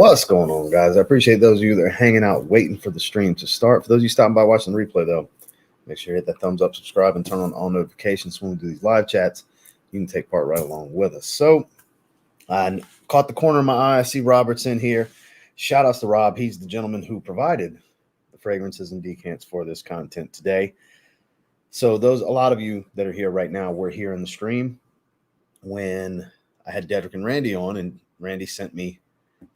What's going on, guys? I appreciate those of you that are hanging out waiting for the stream to start. For those of you stopping by watching the replay, though, make sure you hit that thumbs up, subscribe, and turn on all notifications when we do these live chats. You can take part right along with us. So I caught the corner of my eye. I see Robert's in here. Shout outs to Rob. He's the gentleman who provided the fragrances and decants for this content today. So a lot of you that are here right now were here in the stream when I had Dedrick and Randy on, and Randy sent me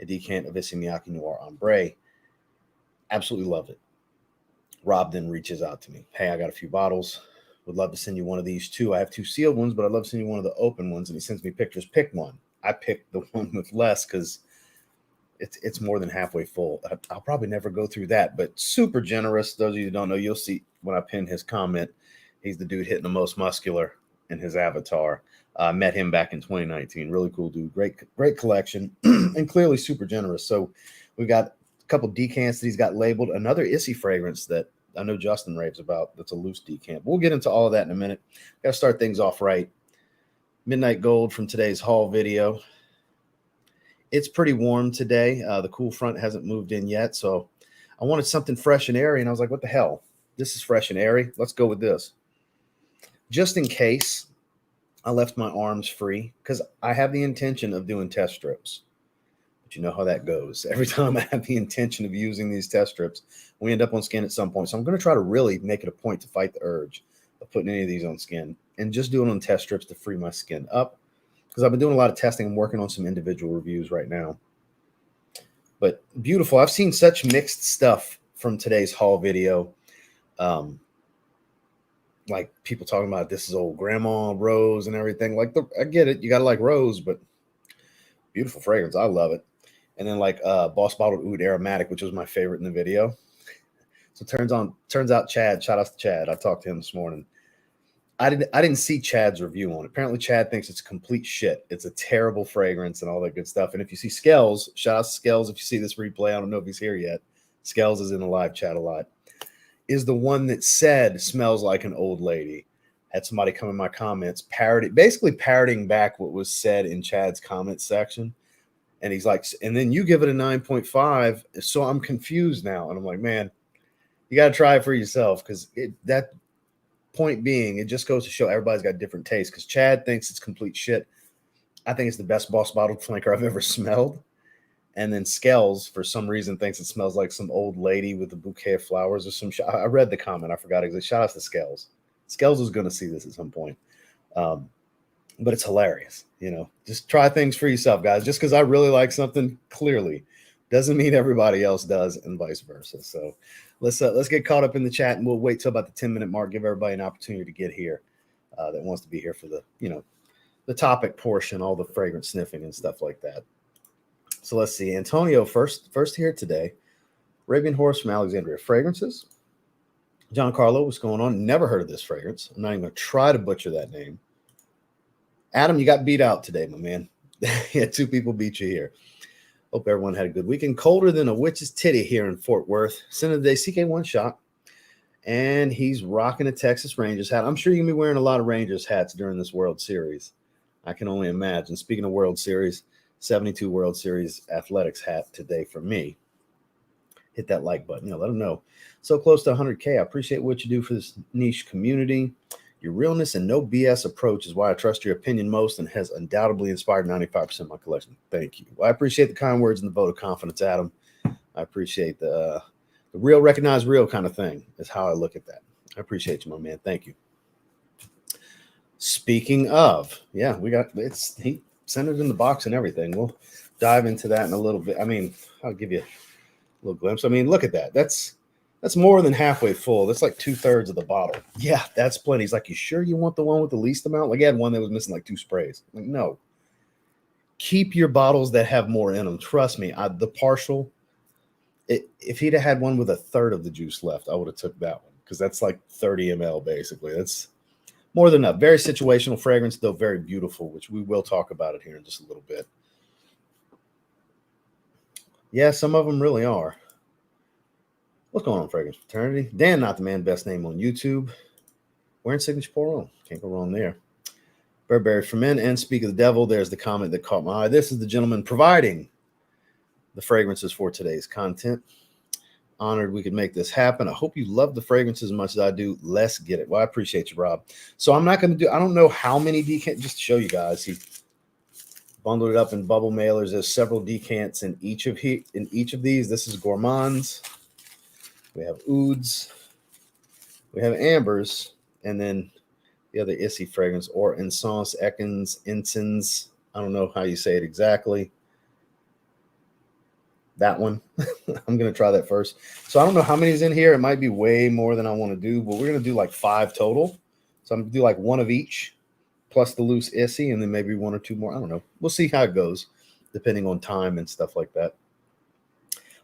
a decant of Issey Miyake Noir Ambre. Absolutely loved it. Rob then reaches out to me. Hey, I got a few bottles. Would love to send you one of these too. I have 2 sealed ones, but I'd love to send you one of the open ones. And he sends me pictures. Pick one. I picked the one with less because it's more than halfway full. I'll probably never go through that, but super generous. Those of you who don't know, you'll see when I pin his comment. He's the dude hitting the most muscular in his avatar. Met him back in 2019. Really cool dude. Great collection and clearly super generous. So we've got a couple decants that he's got labeled. Another Issey fragrance that I know Justin raves about. That's a loose decant. We'll get into all of that in a minute. Got to start things off right. Midnight Gold from today's haul video. It's pretty warm today. The cool front hasn't moved in yet. So I wanted something fresh and airy. And I was like, what the hell? This is fresh and airy. Let's go with this. Just in case I left my arms free because I have the intention of doing test strips. But you know how that goes. Every time I have the intention of using these test strips, we end up on skin at some point. So I'm going to try to really make it a point to fight the urge of putting any of these on skin and just doing on test strips to free my skin up because I've been doing a lot of testing and working on some individual reviews right now. But beautiful. I've seen such mixed stuff from today's haul video. Like people talking about this is old grandma rose and everything. Like I get it, you gotta like rose, but beautiful fragrance. I love it. And then like Boss Bottled Oud Aromatic, which was my favorite in the video. So turns out Chad, shout out to Chad. I talked to him this morning. I didn't see Chad's review on it. Apparently Chad thinks it's complete shit. It's a terrible fragrance and all that good stuff. And if you see Skells, shout out to Skells if you see this replay. I don't know if he's here yet. Skells is in the live chat a lot. Is the one that said smells like an old lady. Had somebody come in my comments, basically parroting back what was said in Chad's comment section. And he's like, and then you give it a 9.5. So I'm confused now. And I'm like, man, you got to try it for yourself. Because that point being, it just goes to show everybody's got different tastes. Because Chad thinks it's complete shit. I think it's the best Boss Bottled flanker I've ever smelled. And then Skells, for some reason, thinks it smells like some old lady with a bouquet of flowers or some shit. I read the comment. I forgot exactly. Shout out to Skells. Skells is going to see this at some point. But it's hilarious. You know, just try things for yourself, guys. Just because I really like something, clearly, doesn't mean everybody else does and vice versa. So let's get caught up in the chat, and we'll wait till about the 10-minute mark. Give everybody an opportunity to get here that wants to be here for the topic portion, all the fragrance sniffing and stuff like that. So let's see. Antonio first here today. Arabian Horse from Alexandria Fragrances. John Carlo, what's going on? Never heard of this fragrance. I'm not even going to try to butcher that name. Adam, you got beat out today, my man. Yeah, 2 people beat you here. Hope everyone had a good weekend. Colder than a witch's titty here in Fort Worth. Center of the day, CK1 shot. And he's rocking a Texas Rangers hat. I'm sure you're going to be wearing a lot of Rangers hats during this World Series. I can only imagine. Speaking of World Series, 72 World Series athletics hat today for me. Hit that like button. Let them know. So close to 100K. I appreciate what you do for this niche community. Your realness and no BS approach is why I trust your opinion most and has undoubtedly inspired 95% of my collection. Thank you. Well, I appreciate the kind words and the vote of confidence, Adam. I appreciate the real, recognize real kind of thing is how I look at that. I appreciate you, my man. Thank you. Speaking of, yeah, he sent it in the box and everything. We'll dive into that in a little bit. I mean, I'll give you a little glimpse. I mean, look at that. That's more than halfway full. That's like 2/3 of the bottle. Yeah, that's plenty. He's like, you sure you want the one with the least amount? Like, he had one that was missing like 2 sprays. I'm like, no. Keep your bottles that have more in them. Trust me. The partial, if he'd have had one with 1/3 of the juice left, I would have took that one because that's like 30 ml basically. That's more than enough. Very situational fragrance, though very beautiful, which we will talk about it here in just a little bit. Yeah, some of them really are. What's going on, Fragrance Fraternity? Dan, not the man, best name on YouTube. Wearing signature pour on. Can't go wrong there. Burberry for Men and Speak of the Devil. There's the comment that caught my eye. This is the gentleman providing the fragrances for today's content. Honored we could make this happen. I hope you love the fragrance as much as I do. Let's get it. Well, I appreciate you, Rob. So I'm not going to do, I don't know how many decants, just to show you guys. He bundled it up in bubble mailers. There's several decants in each of these. This is Gourmands. We have Ouds. We have Ambers. And then the other Issey fragrance, or Encens, Encens. I don't know how you say it exactly. That one. I'm going to try that first. So I don't know how many is in here. It might be way more than I want to do, but we're going to do like 5 total. So I'm going to do like 1 of each, plus the loose Issey, and then maybe 1 or 2 more. I don't know. We'll see how it goes, depending on time and stuff like that.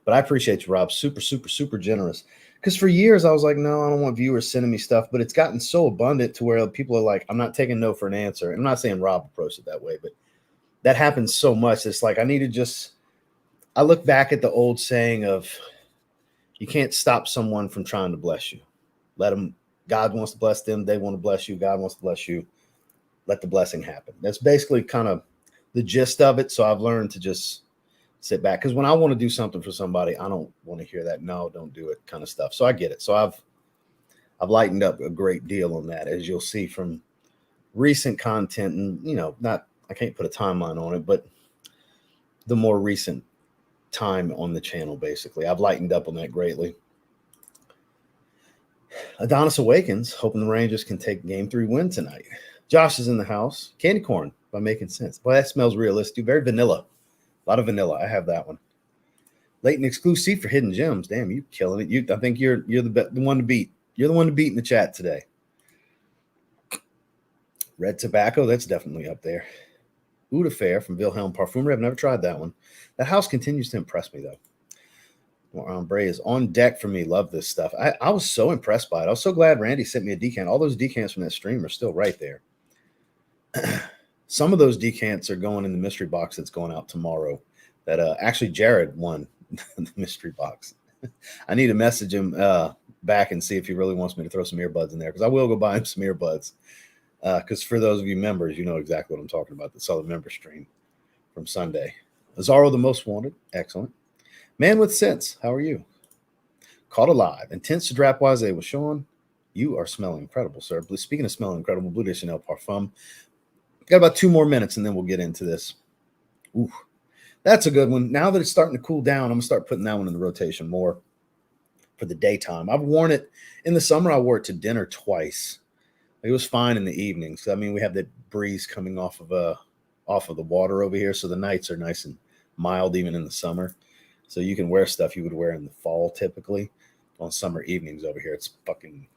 But I appreciate you, Rob. Super, super, super generous. Because for years, I was like, no, I don't want viewers sending me stuff. But it's gotten so abundant to where people are like, I'm not taking no for an answer. I'm not saying Rob approached it that way, but that happens so much. It's like I need to just... I look back at the old saying of you can't stop someone from trying to bless you. Let them, God wants to bless them. They want to bless you. God wants to bless you. Let the blessing happen. That's basically kind of the gist of it. So I've learned to just sit back, because when I want to do something for somebody, I don't want to hear that no, don't do it kind of stuff. So I get it. So I've lightened up a great deal on that, as you'll see from recent content. And, you know, I can't put a timeline on it, but the more recent time on the channel, basically, I've lightened up on that greatly. Adonis Awakens, hoping the Rangers can take game 3 win tonight. Josh is in the house. Candy corn by Making Sense. Boy, that smells realistic. Very vanilla. A lot of vanilla. I have that one. Late and exclusive for Hidden Gems. Damn, you killing it. I think you're the one to beat. You're the one to beat in the chat today. Red Tobacco, that's definitely up there. Oud Affair from Wilhelm Parfumerie. I've never tried that one. That house continues to impress me, though. Noir Ambre is on deck for me. Love this stuff. I was so impressed by it. I was so glad Randy sent me a decant. All those decants from that stream are still right there. Some of those decants are going in the mystery box that's going out tomorrow. That actually Jared won the mystery box. I need to message him back and see if he really wants me to throw some earbuds in there, because I will go buy him some earbuds. Because for those of you members, you know exactly what I'm talking about. The Southern member stream from Sunday. Azaro, the most wanted. Excellent. Man with Sense, how are you? Caught Alive. Intense to Drapoise with Sean. You are smelling incredible, sir. Speaking of smelling incredible, Bleu de Chanel Parfum. Got about 2 more minutes and then we'll get into this. Ooh, that's a good one. Now that it's starting to cool down, I'm going to start putting that one in the rotation more for the daytime. I've worn it in the summer. I wore it to dinner twice. It was fine in the evenings. I mean, we have that breeze coming off of the water over here, so the nights are nice and mild even in the summer. So you can wear stuff you would wear in the fall typically on summer evenings over here. It's fucking,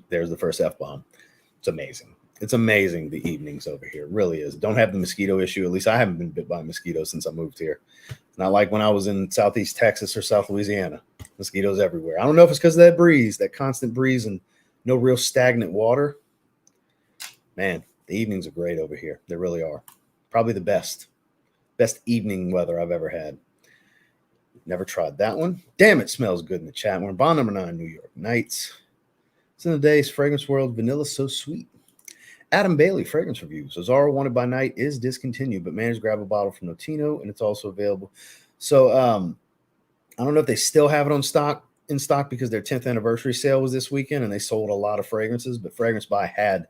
there's the first F-bomb. It's amazing. It's amazing, the evenings over here. It really is. Don't have the mosquito issue. At least I haven't been bit by mosquitoes since I moved here. Not like when I was in Southeast Texas or South Louisiana. Mosquitoes everywhere. I don't know if it's because of that breeze, that constant breeze, and no real stagnant water. Man, the evenings are great over here. They really are. Probably the best evening weather I've ever had. Never tried that one. Damn, it smells good in the chat. We're in bond number 9, New York Nights. It's in the day's fragrance world. Vanilla so sweet. Adam Bailey, fragrance reviews. Azaro Wanted by Night is discontinued, but managed to grab a bottle from Notino, and it's also available. So I don't know if they still have it in stock because their 10th anniversary sale was this weekend, and they sold a lot of fragrances, but Fragrance Buy had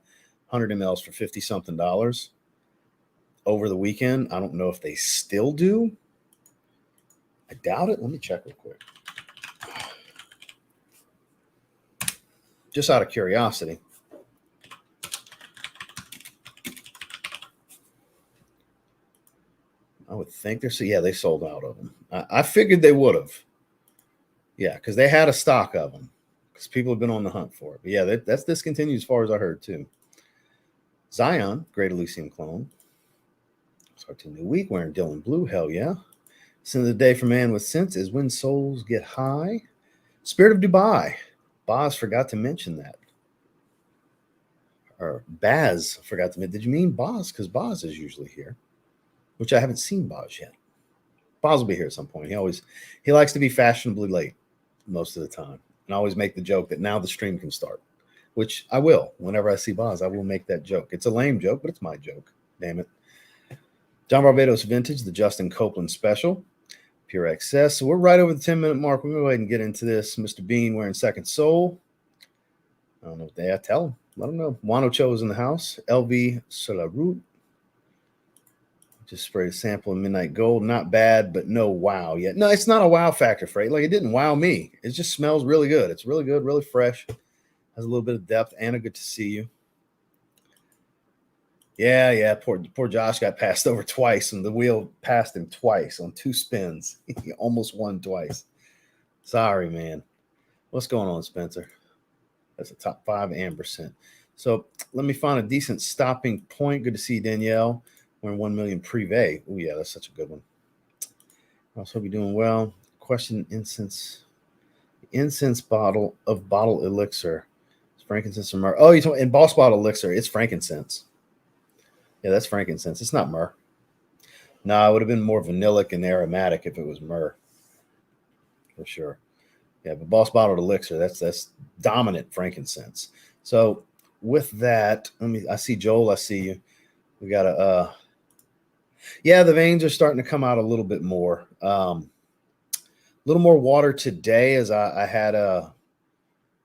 100 mLs for $50-something over the weekend. I don't know if they still do. I doubt it. Let me check real quick. Just out of curiosity. I would think they sold out of them. I figured they would have. Yeah, because they had a stock of them. Because people have been on the hunt for it. But yeah, that's discontinued as far as I heard too. Zion, Great Elysium clone. Start to a new week wearing Dylan Blue. Hell yeah. Sin of the day for Man with Sense is When Souls Get High. Spirit of Dubai. Boz forgot to mention that. Or Baz forgot to mention. Did you mean Boz? Because Boz is usually here. Which I haven't seen Boz yet. Boz will be here at some point. He likes to be fashionably late most of the time. And I always make the joke that now the stream can start. Which I will. Whenever I see Boz, I will make that joke. It's a lame joke, but it's my joke. Damn it. John Barbados Vintage, the Justin Copeland special. Pure excess. So we're right over the 10-minute mark. We're going to go ahead and get into this. Mr. Bean wearing Second Soul. I don't know what they are. Tell him. Let him know. Wano Cho is in the house. LV Solaroot. Just sprayed a sample of Midnight Gold. Not bad, but no wow yet. No, it's not a wow factor, Freight. Like, it didn't wow me. It just smells really good. It's really good, really fresh. Has a little bit of depth. Anna, good to see you. Yeah. Poor Josh got passed over twice, and the wheel passed him twice on 2 spins. He almost won twice. Sorry, man. What's going on, Spencer? That's a top 5 amber scent. So let me find a decent stopping point. Good to see Danielle. We're in 1 million Privé. Oh, yeah, that's such a good one. I also hope you're doing well. Question incense. Incense bottle of bottle elixir. It's frankincense or myrrh. Oh, you're talking in Boss Bottle elixir. It's frankincense. Yeah, that's frankincense. It's not myrrh. No, it would have been more vanillic and aromatic if it was myrrh. For sure. Yeah, but Boss Bottled elixir, that's dominant frankincense. So with that, I see Joel, I see you. We got a yeah, the veins are starting to come out a little bit more. A little more water today, as I had a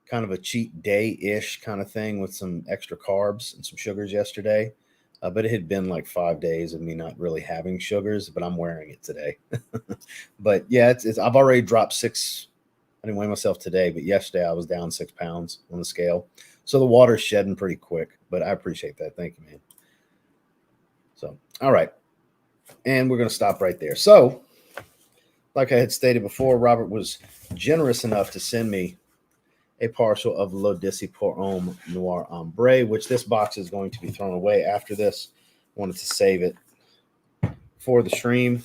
kind of a cheat day-ish kind of thing with some extra carbs and some sugars yesterday. But it had been like 5 days of me not really having sugars, but I'm wearing it today. But yeah, I've already dropped 6. I didn't weigh myself today, but yesterday I was down 6 pounds on the scale. So the water's shedding pretty quick, but I appreciate that. Thank you, man. So, all right. And we're going to stop right there. So, like I had stated before, Robert was generous enough to send me a partial of L'Odyssey Miyake Noir Ambre, which this box is going to be thrown away after this. I wanted to save it for the stream,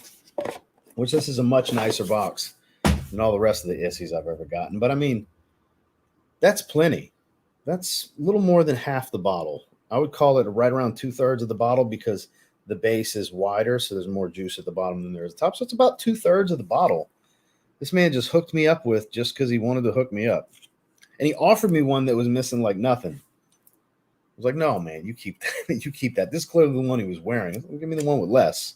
which this is a much nicer box than all the rest of the Isseys I've ever gotten. But I mean, that's plenty. That's a little more than half the bottle. I would call it right around 2/3 of the bottle because the base is wider, so there's more juice at the bottom than there is at the top. So it's about 2/3 of the bottle. This man just hooked me up with just because he wanted to hook me up. And he offered me one that was missing like nothing. I was like, no, man, you keep that. You keep that. This is clearly the one he was wearing. Give me the one with less.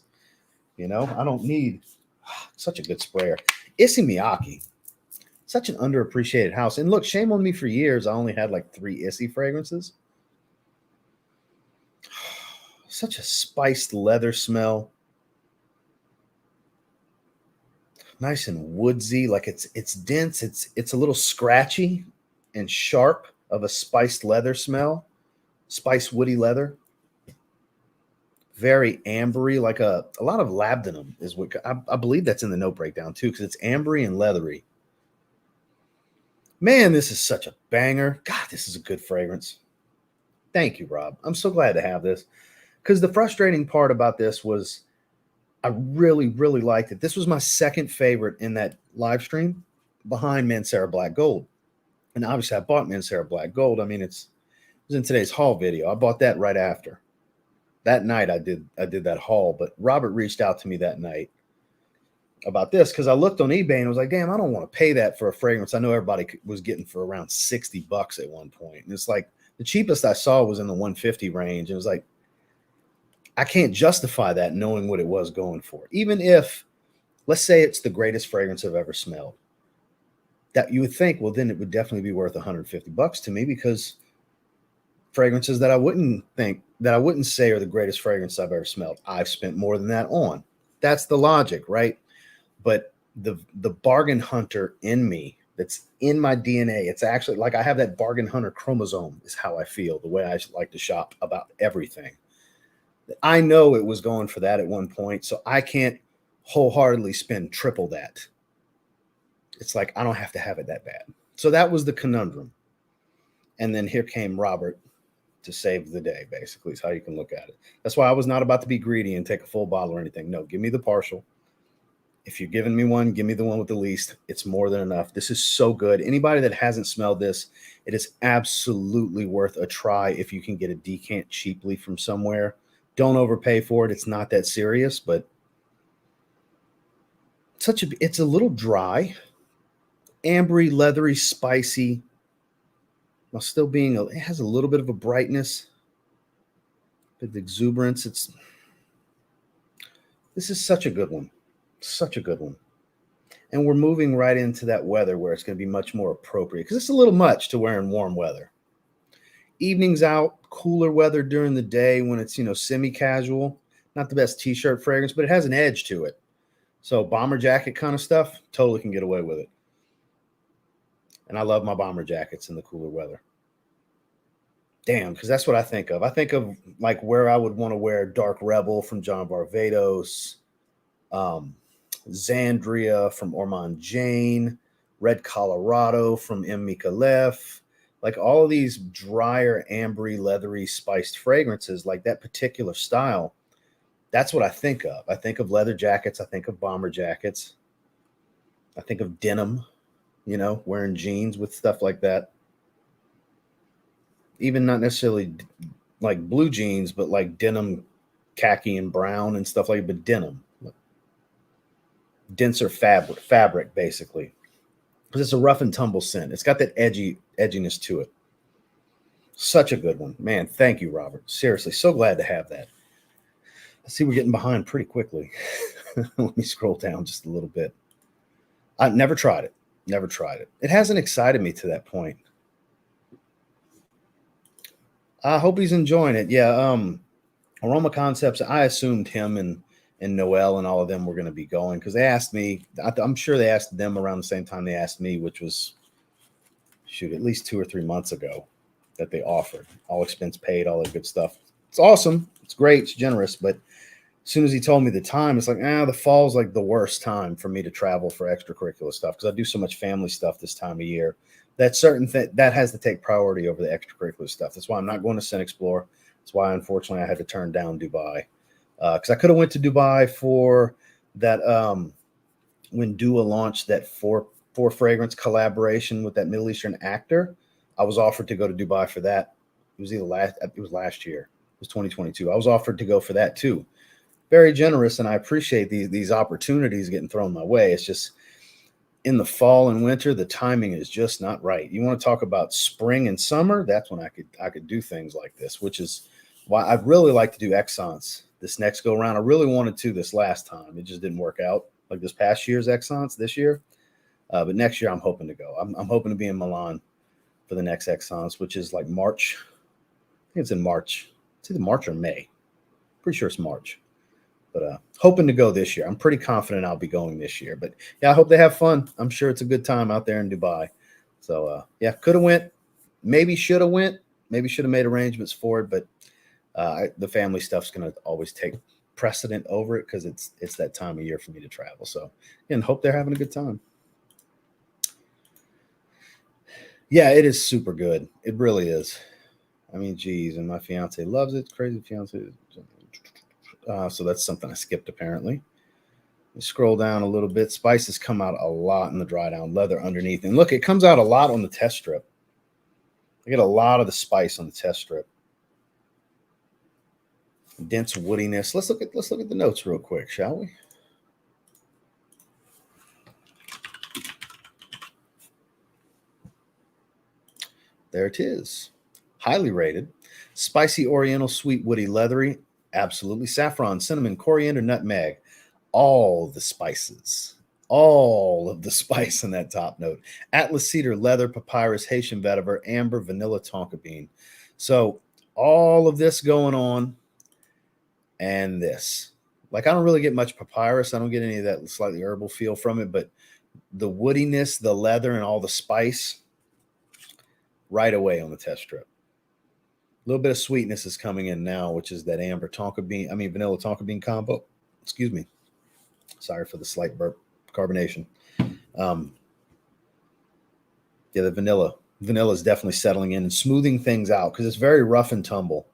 You know, I don't need such a good sprayer. Issey Miyake. Such an underappreciated house. And look, shame on me for years. I only had like 3 Issey fragrances. Such a spiced leather smell. Nice and woodsy. Like it's dense. It's a little scratchy and sharp of a spiced leather smell. Spiced woody leather. Very ambery, like a lot of labdanum is what I believe that's in the note breakdown too, because it's ambery and leathery. Man, this is such a banger. God, this is a good fragrance. Thank you, Rob. I'm so glad to have this, because the frustrating part about this was I really, really liked it. This was my second favorite in that live stream behind Mancera Black Gold. And obviously I bought Mancera Black Gold. I mean, it was in today's haul video. I bought that right after. That night I did that haul, but Robert reached out to me that night about this because I looked on eBay and was like, damn, I don't want to pay that for a fragrance I know everybody was getting for around $60 at one point. And it's like the cheapest I saw was in the 150 range. It was like, I can't justify that knowing what it was going for. Even if, let's say it's the greatest fragrance I've ever smelled, that you would think, well, then it would definitely be worth $150 to me, because fragrances that I wouldn't say are the greatest fragrance I've ever smelled, I've spent more than that on. That's the logic, right? But the bargain hunter in me, that's in my DNA, it's actually like I have that bargain hunter chromosome, is how I feel, the way I like to shop about everything. I know it was going for that at one point, so I can't wholeheartedly spend triple that. It's like I don't have to have it that bad. So that was the conundrum. And then here came Robert to save the day, basically, is how you can look at it. That's why I was not about to be greedy and take a full bottle or anything. No, give me the partial. If you're giving me one, give me the one with the least. It's more than enough. This is so good. Anybody that hasn't smelled this, it is absolutely worth a try if you can get a decant cheaply from somewhere. Don't overpay for it. It's not that serious, but it's a little dry, ambery, leathery, spicy, while still being it has a little bit of a brightness, bit of exuberance. This is such a good one. Such a good one. And we're moving right into that weather where it's going to be much more appropriate because it's a little much to wear in warm weather. Evenings out, cooler weather during the day when it's, semi-casual. Not the best t-shirt fragrance, but it has an edge to it. So bomber jacket kind of stuff, totally can get away with it. And I love my bomber jackets in the cooler weather. Damn, because that's what I think of. I think of like where I would want to wear Dark Rebel from John Varvatos, Xandria from Ormond Jane, Red Colorado from M. Micallef. Like all of these drier, ambery, leathery, spiced fragrances, like that particular style, that's what I think of. I think of leather jackets. I think of bomber jackets. I think of denim, wearing jeans with stuff like that. Even not necessarily like blue jeans, but like denim, khaki and brown and stuff like that, but denim. Denser fabric, basically. Because it's a rough and tumble scent. It's got that edginess to it. Such a good one. Man, thank you, Robert. Seriously, so glad to have that. I see we're getting behind pretty quickly. Let me scroll down just a little bit. I've never tried it. Never tried it. It hasn't excited me to that point. I hope he's enjoying it. Yeah, Aroma Concepts, I assumed him and Noel and all of them were going to be going because they asked me. I'm sure they asked them around the same time they asked me, which was, at least 2 or 3 months ago that they offered. All expense paid, all that good stuff. It's awesome. It's great. It's generous. But as soon as he told me the time, it's like, the fall's like the worst time for me to travel for extracurricular stuff because I do so much family stuff this time of year. That certain thing that has to take priority over the extracurricular stuff. That's why I'm not going to Scent Explore. That's why, unfortunately, I had to turn down Dubai. Because I could have went to Dubai for that when Dua launched that four fragrance collaboration with that Middle Eastern actor. I was offered to go to Dubai for that. It was last year. It was 2022. I was offered to go for that too. Very generous, and I appreciate these opportunities getting thrown my way. It's just in the fall and winter, the timing is just not right. You want to talk about spring and summer? That's when I could do things like this, which is why I'd really like to do Encens this next go around. I really wanted to this last time. It just didn't work out like this past year's Encens this year. But next year I'm hoping to go. I'm hoping to be in Milan for the next Encens, which is like March. I think it's in March. It's either March or May. Pretty sure it's March. But hoping to go this year. I'm pretty confident I'll be going this year. But yeah, I hope they have fun. I'm sure it's a good time out there in Dubai. So yeah, could have went. Maybe should have went. Maybe should have made arrangements for it. But the family stuff's going to always take precedent over it because it's that time of year for me to travel. So, and hope they're having a good time. Yeah, it is super good. It really is. I mean, geez, and my fiance loves it. Crazy fiance. So that's something I skipped apparently. Scroll down a little bit. Spices come out a lot in the dry down, leather underneath. And look, it comes out a lot on the test strip. I get a lot of the spice on the test strip. Dense woodiness. Let's look at the notes real quick, shall we? There it is. Highly rated. Spicy, oriental, sweet, woody, leathery. Absolutely. Saffron, cinnamon, coriander, nutmeg. All the spices. All of the spice in that top note. Atlas cedar, leather, papyrus, Haitian vetiver, amber, vanilla, tonka bean. So all of this going on. And this. Like, I don't really get much papyrus. I don't get any of that slightly herbal feel from it. But the woodiness, the leather, and all the spice right away on the test strip. A little bit of sweetness is coming in now, which is that amber vanilla tonka bean combo. Excuse me. Sorry for the slight burp. Carbonation. Yeah, the vanilla is definitely settling in and smoothing things out because it's very rough and tumble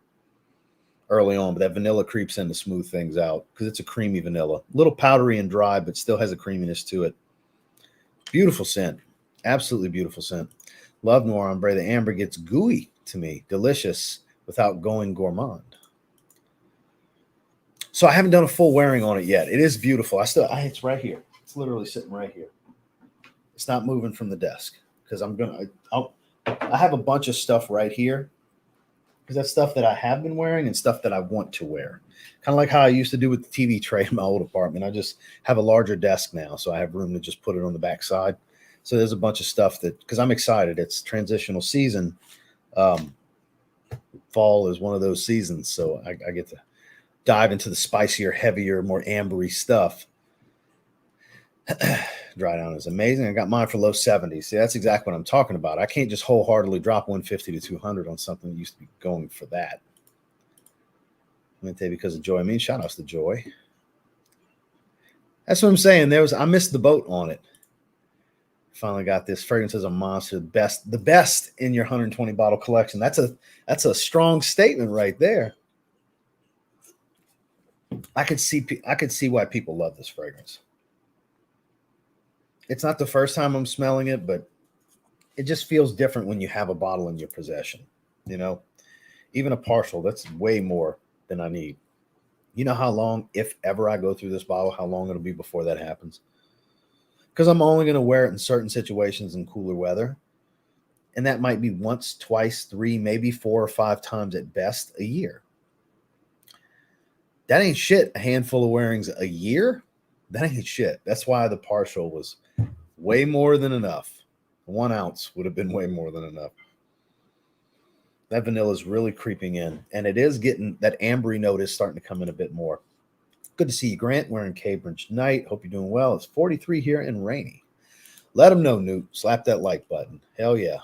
early on, but that vanilla creeps in to smooth things out because it's a creamy vanilla. A little powdery and dry, but still has a creaminess to it. Beautiful scent. Absolutely beautiful scent. Love Noir Ambre. The amber gets gooey to me. Delicious without going gourmand. So I haven't done a full wearing on it yet. It is beautiful. It's right here. It's literally sitting right here. It's not moving from the desk because I have a bunch of stuff right here because that's stuff that I have been wearing and stuff that I want to wear. Kind of like how I used to do with the TV tray in my old apartment. I just have a larger desk now, so I have room to just put it on the back side. So there's a bunch of stuff that, because I'm excited, it's transitional season. Fall is one of those seasons, so I get to dive into the spicier, heavier, more ambery stuff. Dry down is amazing. I got mine for low 70s. See, that's exactly what I'm talking about. I can't just wholeheartedly drop 150 to 200 on something that used to be going for that. Because of Joy. I mean, shout outs to Joy. That's what I'm saying. I missed the boat on it. Finally got this. Fragrance is a monster. The best in your 120 bottle collection. That's a strong statement right there. I could see why people love this fragrance. It's not the first time I'm smelling it, but it just feels different when you have a bottle in your possession. You know, even a partial, that's way more than I need. You know how long, if ever I go through this bottle, how long it'll be before that happens? Because I'm only going to wear it in certain situations in cooler weather. And that might be once, twice, 3, maybe 4 or 5 times at best a year. That ain't shit. A handful of wearings a year? That ain't shit. That's why the partial was way more than enough. 1 ounce would have been way more than enough. That vanilla is really creeping in. And it is getting, that ambery note is starting to come in a bit more. Good to see you, Grant. We're in Cambridge tonight. Hope you're doing well. It's 43 here and rainy. Let them know, Newt. Slap that like button. Hell yeah.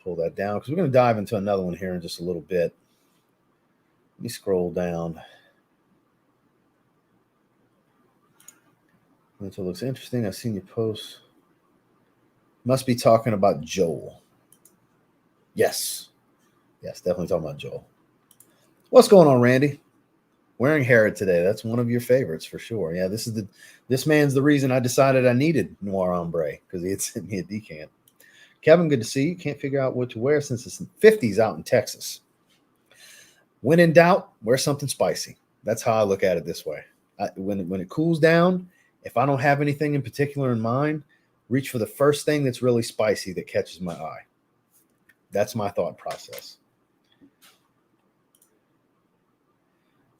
Pull that down because we're going to dive into another one here in just a little bit. Let me scroll down. It looks interesting. I've seen your post. Must be talking about Joel. Yes. Yes, definitely talking about Joel. What's going on, Randy? Wearing Harrod today. That's one of your favorites for sure. Yeah, this man's the reason I decided I needed Noir Ambre, because he had sent me a decant. Kevin, good to see you. Can't figure out what to wear since it's in 50s out in Texas. When in doubt, wear something spicy. That's how I look at it this way. When it cools down, if I don't have anything in particular in mind, reach for the first thing that's really spicy that catches my eye. That's my thought process.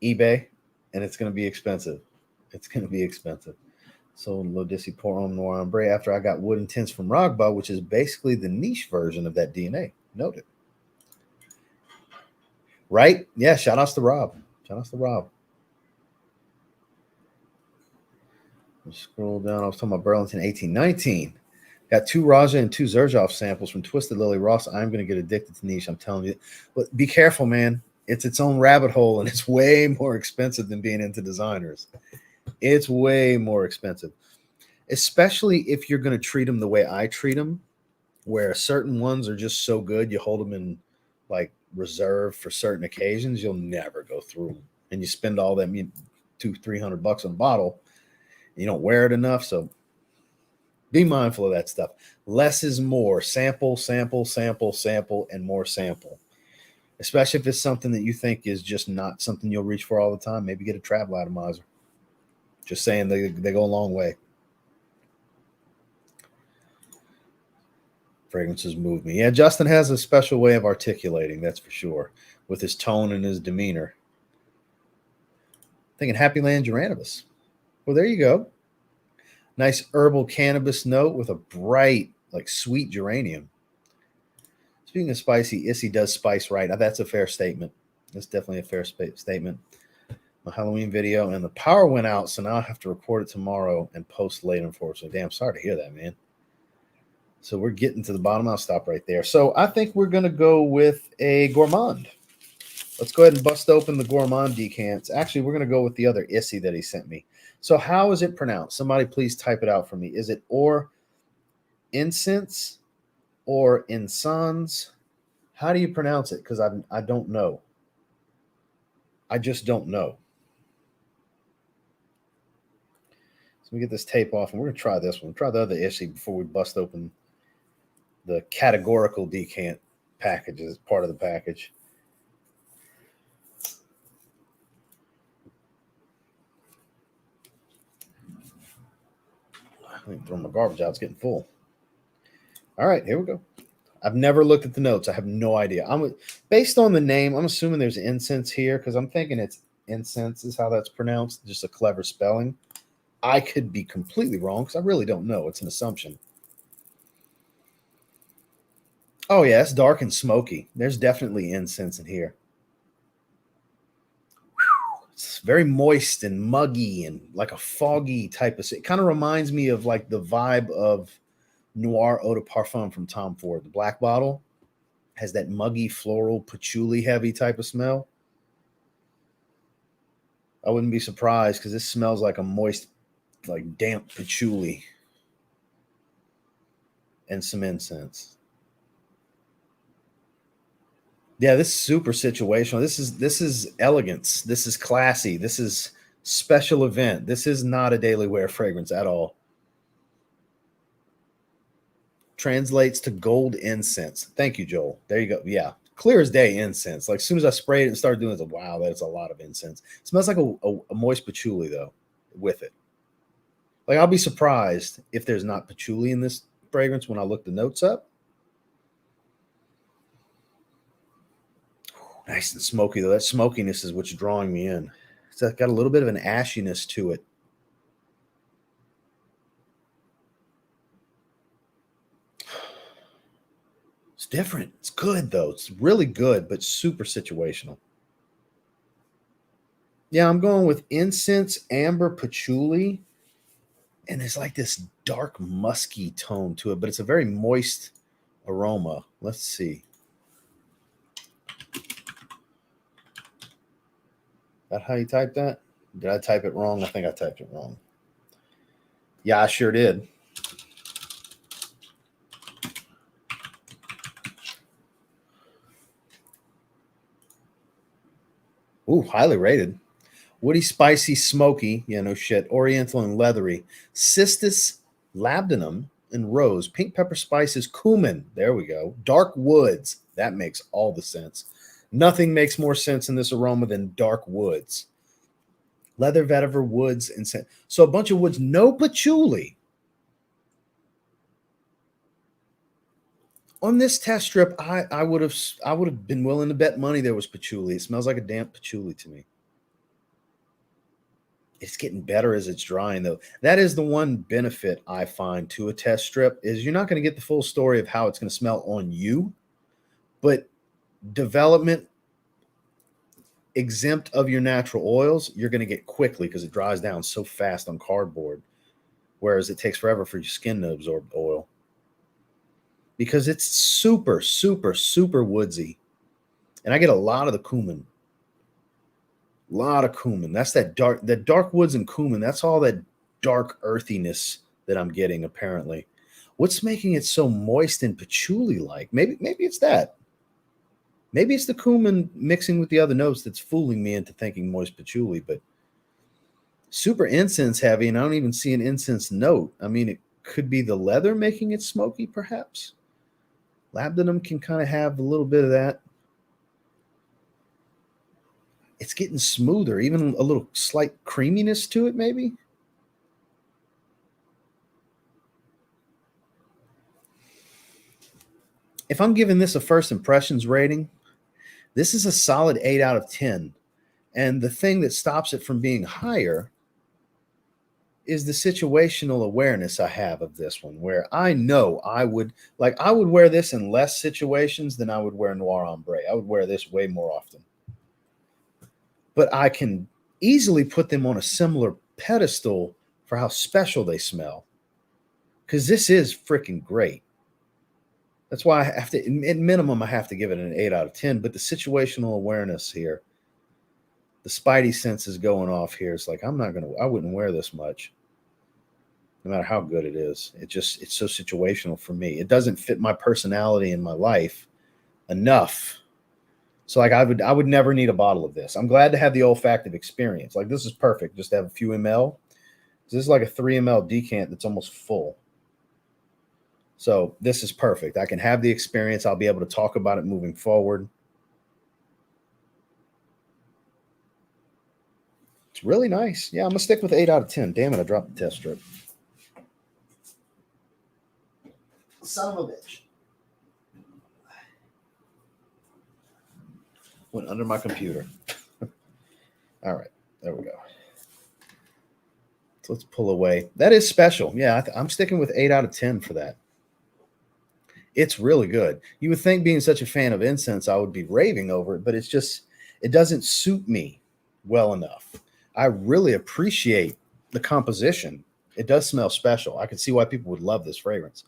eBay, and it's going to be expensive. It's going to be expensive. So L'Odyssey Pour Homme Noir Ambre after I got Wood Intense from Ragba, which is basically the niche version of that DNA. Noted. Right? Yeah, shout outs to Rob. Shout outs to Rob. Scroll down. I was talking about Burlington 1819. Got 2 Raja and 2 Xerjoff samples from Twisted Lily Ross. I'm going to get addicted to niche. I'm telling you. But be careful, man. It's its own rabbit hole, and it's way more expensive than being into designers. It's way more expensive, especially if you're going to treat them the way I treat them, where certain ones are just so good, you hold them in like reserve for certain occasions. You'll never go through them, and you spend all that $200-300 on a bottle. You don't wear it enough, so be mindful of that stuff. Less is more. Sample, sample, sample, sample, and more sample. Especially if it's something that you think is just not something you'll reach for all the time. Maybe get a travel atomizer. Just saying, they go a long way. Fragrances move me. Yeah, Justin has a special way of articulating, that's for sure, with his tone and his demeanor. Thinking Happy Land Uranibus. Well, there you go. Nice herbal cannabis note with a bright, like sweet geranium. Speaking of spicy, Issey does spice right. That's a fair statement. That's definitely a fair statement. My Halloween video and the power went out, so now I have to record it tomorrow and post late, unfortunately. Damn, sorry to hear that, man. So we're getting to the bottom. I'll stop right there. So I think we're going to go with a Gourmand. Let's go ahead and bust open the Gourmand decants. Actually, we're going to go with the other Issey that he sent me. So how is it pronounced? Somebody please type it out for me. Is it Encens or Encens? How do you pronounce it? Because I don't know. I just don't know. So we get this tape off, and we're going to try this one. Try the other Issey before we bust open the categorical decant package as part of the package. I think throw my garbage out. It's getting full. All right, here we go. I've never looked at the notes. I have no idea. Based on the name, I'm assuming there's incense here because I'm thinking it's Encens is how that's pronounced. Just a clever spelling. I could be completely wrong because I really don't know. It's an assumption. Oh, yeah, it's dark and smoky. There's definitely incense in here. It's very moist and muggy and like a foggy type of. It kind of reminds me of like the vibe of Noir Eau de Parfum from Tom Ford. The black bottle has that muggy, floral, patchouli heavy type of smell. I wouldn't be surprised because this smells like a moist, like damp patchouli and some incense. Yeah, this is super situational. This is elegance. This is classy. This is special event. This is not a daily wear fragrance at all. Translates to gold incense. Thank you, Joel. There you go. Yeah, clear as day incense. Like as soon as I sprayed it and started doing it, wow, that's a lot of incense. It smells like a moist patchouli though with it. Like I'll be surprised if there's not patchouli in this fragrance when I look the notes up. Nice and smoky though. That smokiness is what's drawing me in. It's got a little bit of an ashiness to it. It's different. It's good though. It's really good, but super situational. Yeah, I'm going with incense, amber, patchouli, and there's like this dark musky tone to it, but it's a very moist aroma. Let's see. That how you type that? Did I type it wrong? I think I typed it wrong. Yeah, I sure did. Ooh, highly rated. Woody, spicy, smoky. Yeah, no shit. Oriental and leathery. Cistus, labdanum, and rose. Pink pepper spices, cumin. There we go. Dark woods. That makes all the sense. Nothing makes more sense in this aroma than dark woods. Leather, vetiver, woods, and scent. So a bunch of woods. No patchouli. On this test strip, I would have been willing to bet money there was patchouli. It smells like a damp patchouli to me. It's getting better as it's drying, though. That is the one benefit I find to a test strip is you're not going to get the full story of how it's going to smell on you, but development exempt of your natural oils, you're going to get quickly because it dries down so fast on cardboard, whereas it takes forever for your skin to absorb oil. Because it's super, super, super woodsy. And I get a lot of the cumin. A lot of cumin. That's that dark woods and cumin. That's all that dark earthiness that I'm getting, apparently. What's making it so moist and patchouli-like? Maybe it's that. Maybe it's the cumin mixing with the other notes that's fooling me into thinking moist patchouli, but super incense heavy, and I don't even see an incense note. I mean, it could be the leather making it smoky, perhaps. Labdanum can kind of have a little bit of that. It's getting smoother, even a little slight creaminess to it, maybe. If I'm giving this a first impressions rating, this is a solid 8 out of 10. And the thing that stops it from being higher is the situational awareness I have of this one, where I know I would wear this in less situations than I would wear Noir Ambre. I would wear this way more often. But I can easily put them on a similar pedestal for how special they smell. Because this is freaking great. That's why I have to, at minimum, I have to give it an 8 out of 10. But the situational awareness here, the spidey senses going off here, it's like, I wouldn't wear this much. No matter how good it is. It's so situational for me. It doesn't fit my personality and my life enough. So like I would never need a bottle of this. I'm glad to have the olfactive experience. Like this is perfect. Just to have a few ml. This is like a 3 ml decant that's almost full. So this is perfect. I can have the experience. I'll be able to talk about it moving forward. It's really nice. Yeah, I'm going to stick with 8 out of 10. Damn it, I dropped the test strip. Son of a bitch. Went under my computer. All right, there we go. So let's pull away. That is special. Yeah, I'm sticking with 8 out of 10 for that. It's really good. You would think, being such a fan of incense, I would be raving over it, but it's just, it doesn't suit me well enough. I really appreciate the composition. It does smell special. I can see why people would love this fragrance,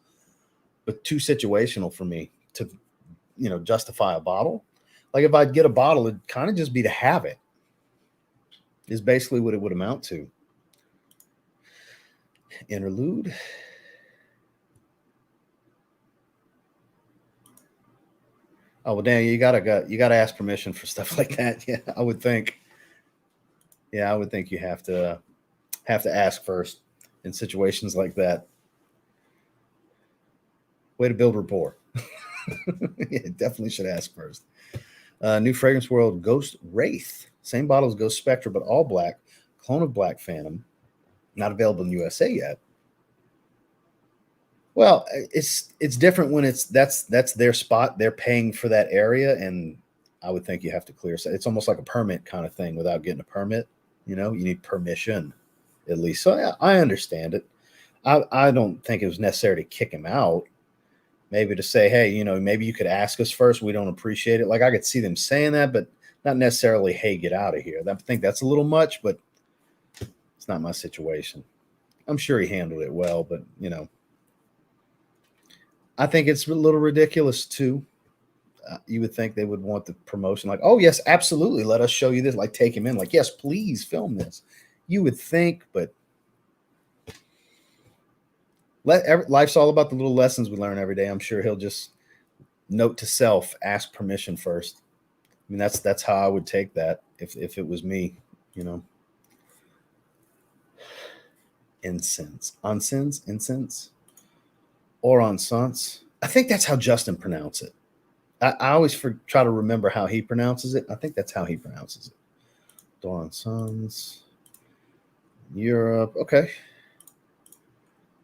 but too situational for me to, justify a bottle. Like, if I'd get a bottle, it'd kind of just be to have it, is basically what it would amount to. Interlude. Oh well, Daniel, you gotta ask permission for stuff like that. Yeah, I would think. Yeah, I would think you have to ask first in situations like that. Way to build rapport. Yeah, definitely should ask first. New Fragrance World Ghost Wraith. Same bottle as Ghost Spectre, but all black. Clone of Black Phantom. Not available in the USA yet. Well, it's different when that's their spot. They're paying for that area, and I would think you have to clear. It's almost like a permit kind of thing without getting a permit. You need permission, at least. So yeah, I understand it. I don't think it was necessary to kick him out. Maybe to say, hey, maybe you could ask us first. We don't appreciate it. Like, I could see them saying that, but not necessarily, hey, get out of here. I think that's a little much, but it's not my situation. I'm sure he handled it well, but I think it's a little ridiculous too. You would think they would want the promotion, like, oh yes, absolutely, let us show you this. Like, take him in, like, yes, please film this. You would think, but life's all about the little lessons we learn every day. I'm sure he'll just note to self, ask permission first. I mean, that's how I would take that if it was me. Encens, or Encens. I think that's how Justin pronounces it. I always try to remember how he pronounces it. I think that's how he pronounces it. Dawn Sons, Europe. Okay.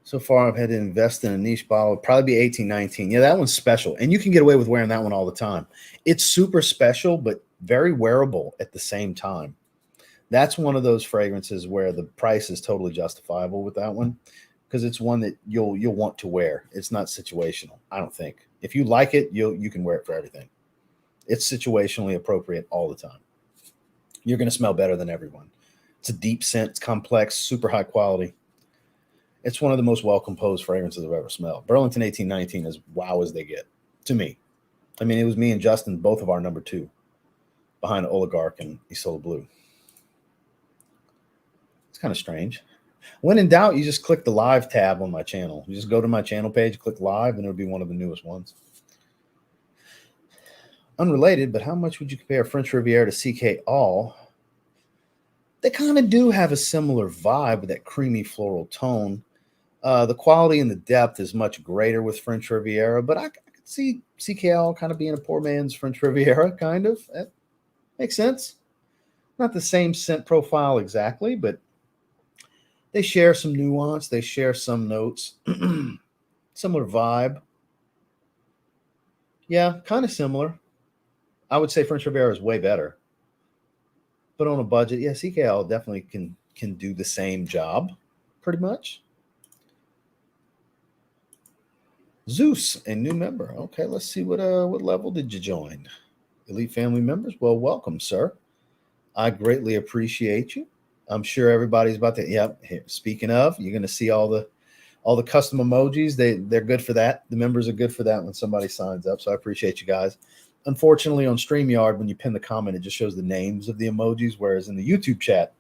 So far, I've had to invest in a niche bottle. It'd probably be 1819. Yeah, that one's special. And you can get away with wearing that one all the time. It's super special, but very wearable at the same time. That's one of those fragrances where the price is totally justifiable with that one, because it's one that you'll want to wear. It's not situational, I don't think. If you like it, you can wear it for everything. It's situationally appropriate all the time. You're going to smell better than everyone. It's a deep scent. It's complex, super high quality. It's one of the most well-composed fragrances I've ever smelled. Burlington 1819 is wow as they get, to me. I mean, it was me and Justin, both of our number 2, behind Oligarch and Isola Blue. It's kind of strange. When in doubt, you just click the live tab on my channel. You just go to my channel page, click live, and it'll be one of the newest ones. Unrelated, but how much would you compare French Riviera to CK All? They kind of do have a similar vibe with that creamy floral tone. The quality and the depth is much greater with French Riviera, but I could see CKL kind of being a poor man's French Riviera, kind of. That makes sense. Not the same scent profile exactly, but they share some nuance. They share some notes. Similar vibe. Yeah, kind of similar. I would say French Riviera is way better. But on a budget, yeah, CKL definitely can do the same job, pretty much. Zeus, a new member. Okay, let's see what level did you join? Elite family members. Well, welcome, sir. I greatly appreciate you. I'm sure everybody's about to. Yep. Speaking of, you're going to see all the custom emojis. They're good for that. The members are good for that when somebody signs up. So I appreciate you guys. Unfortunately, on StreamYard, when you pin the comment, it just shows the names of the emojis, whereas in the YouTube chat,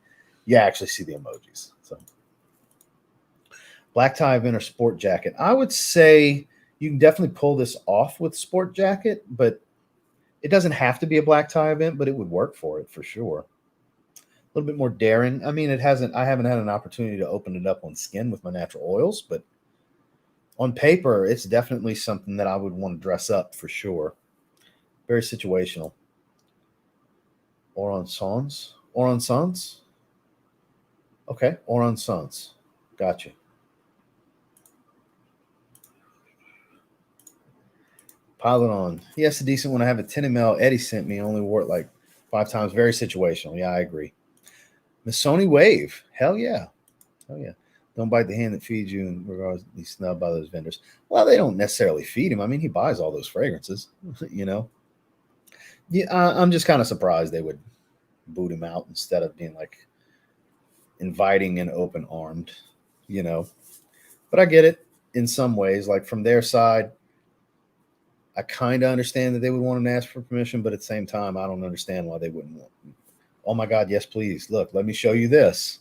you actually see the emojis. So, black tie event or sport jacket. I would say you can definitely pull this off with sport jacket, but it doesn't have to be a black tie event, but it would work for it for sure. A little bit more daring. I mean, I haven't had an opportunity to open it up on skin with my natural oils, but on paper, it's definitely something that I would want to dress up for sure. Very situational. Encens. Okay, Encens. Gotcha. Pile it on. Yes, a decent one. I have a 10 ml. Eddie sent me. Only wore it like 5 times. Very situational. Yeah, I agree. Missoni Wave. Hell yeah. Hell yeah. Don't bite the hand that feeds you and regardless he's snubbed by those vendors. Well, they don't necessarily feed him. I mean, he buys all those fragrances, you know. Yeah, I'm just kind of surprised they would boot him out instead of being like inviting and open armed, you know. But I get it in some ways. Like from their side, I kind of understand that they would want him to ask for permission, but at the same time, I don't understand why they wouldn't want. Oh my God, yes, please. Look, let me show you this.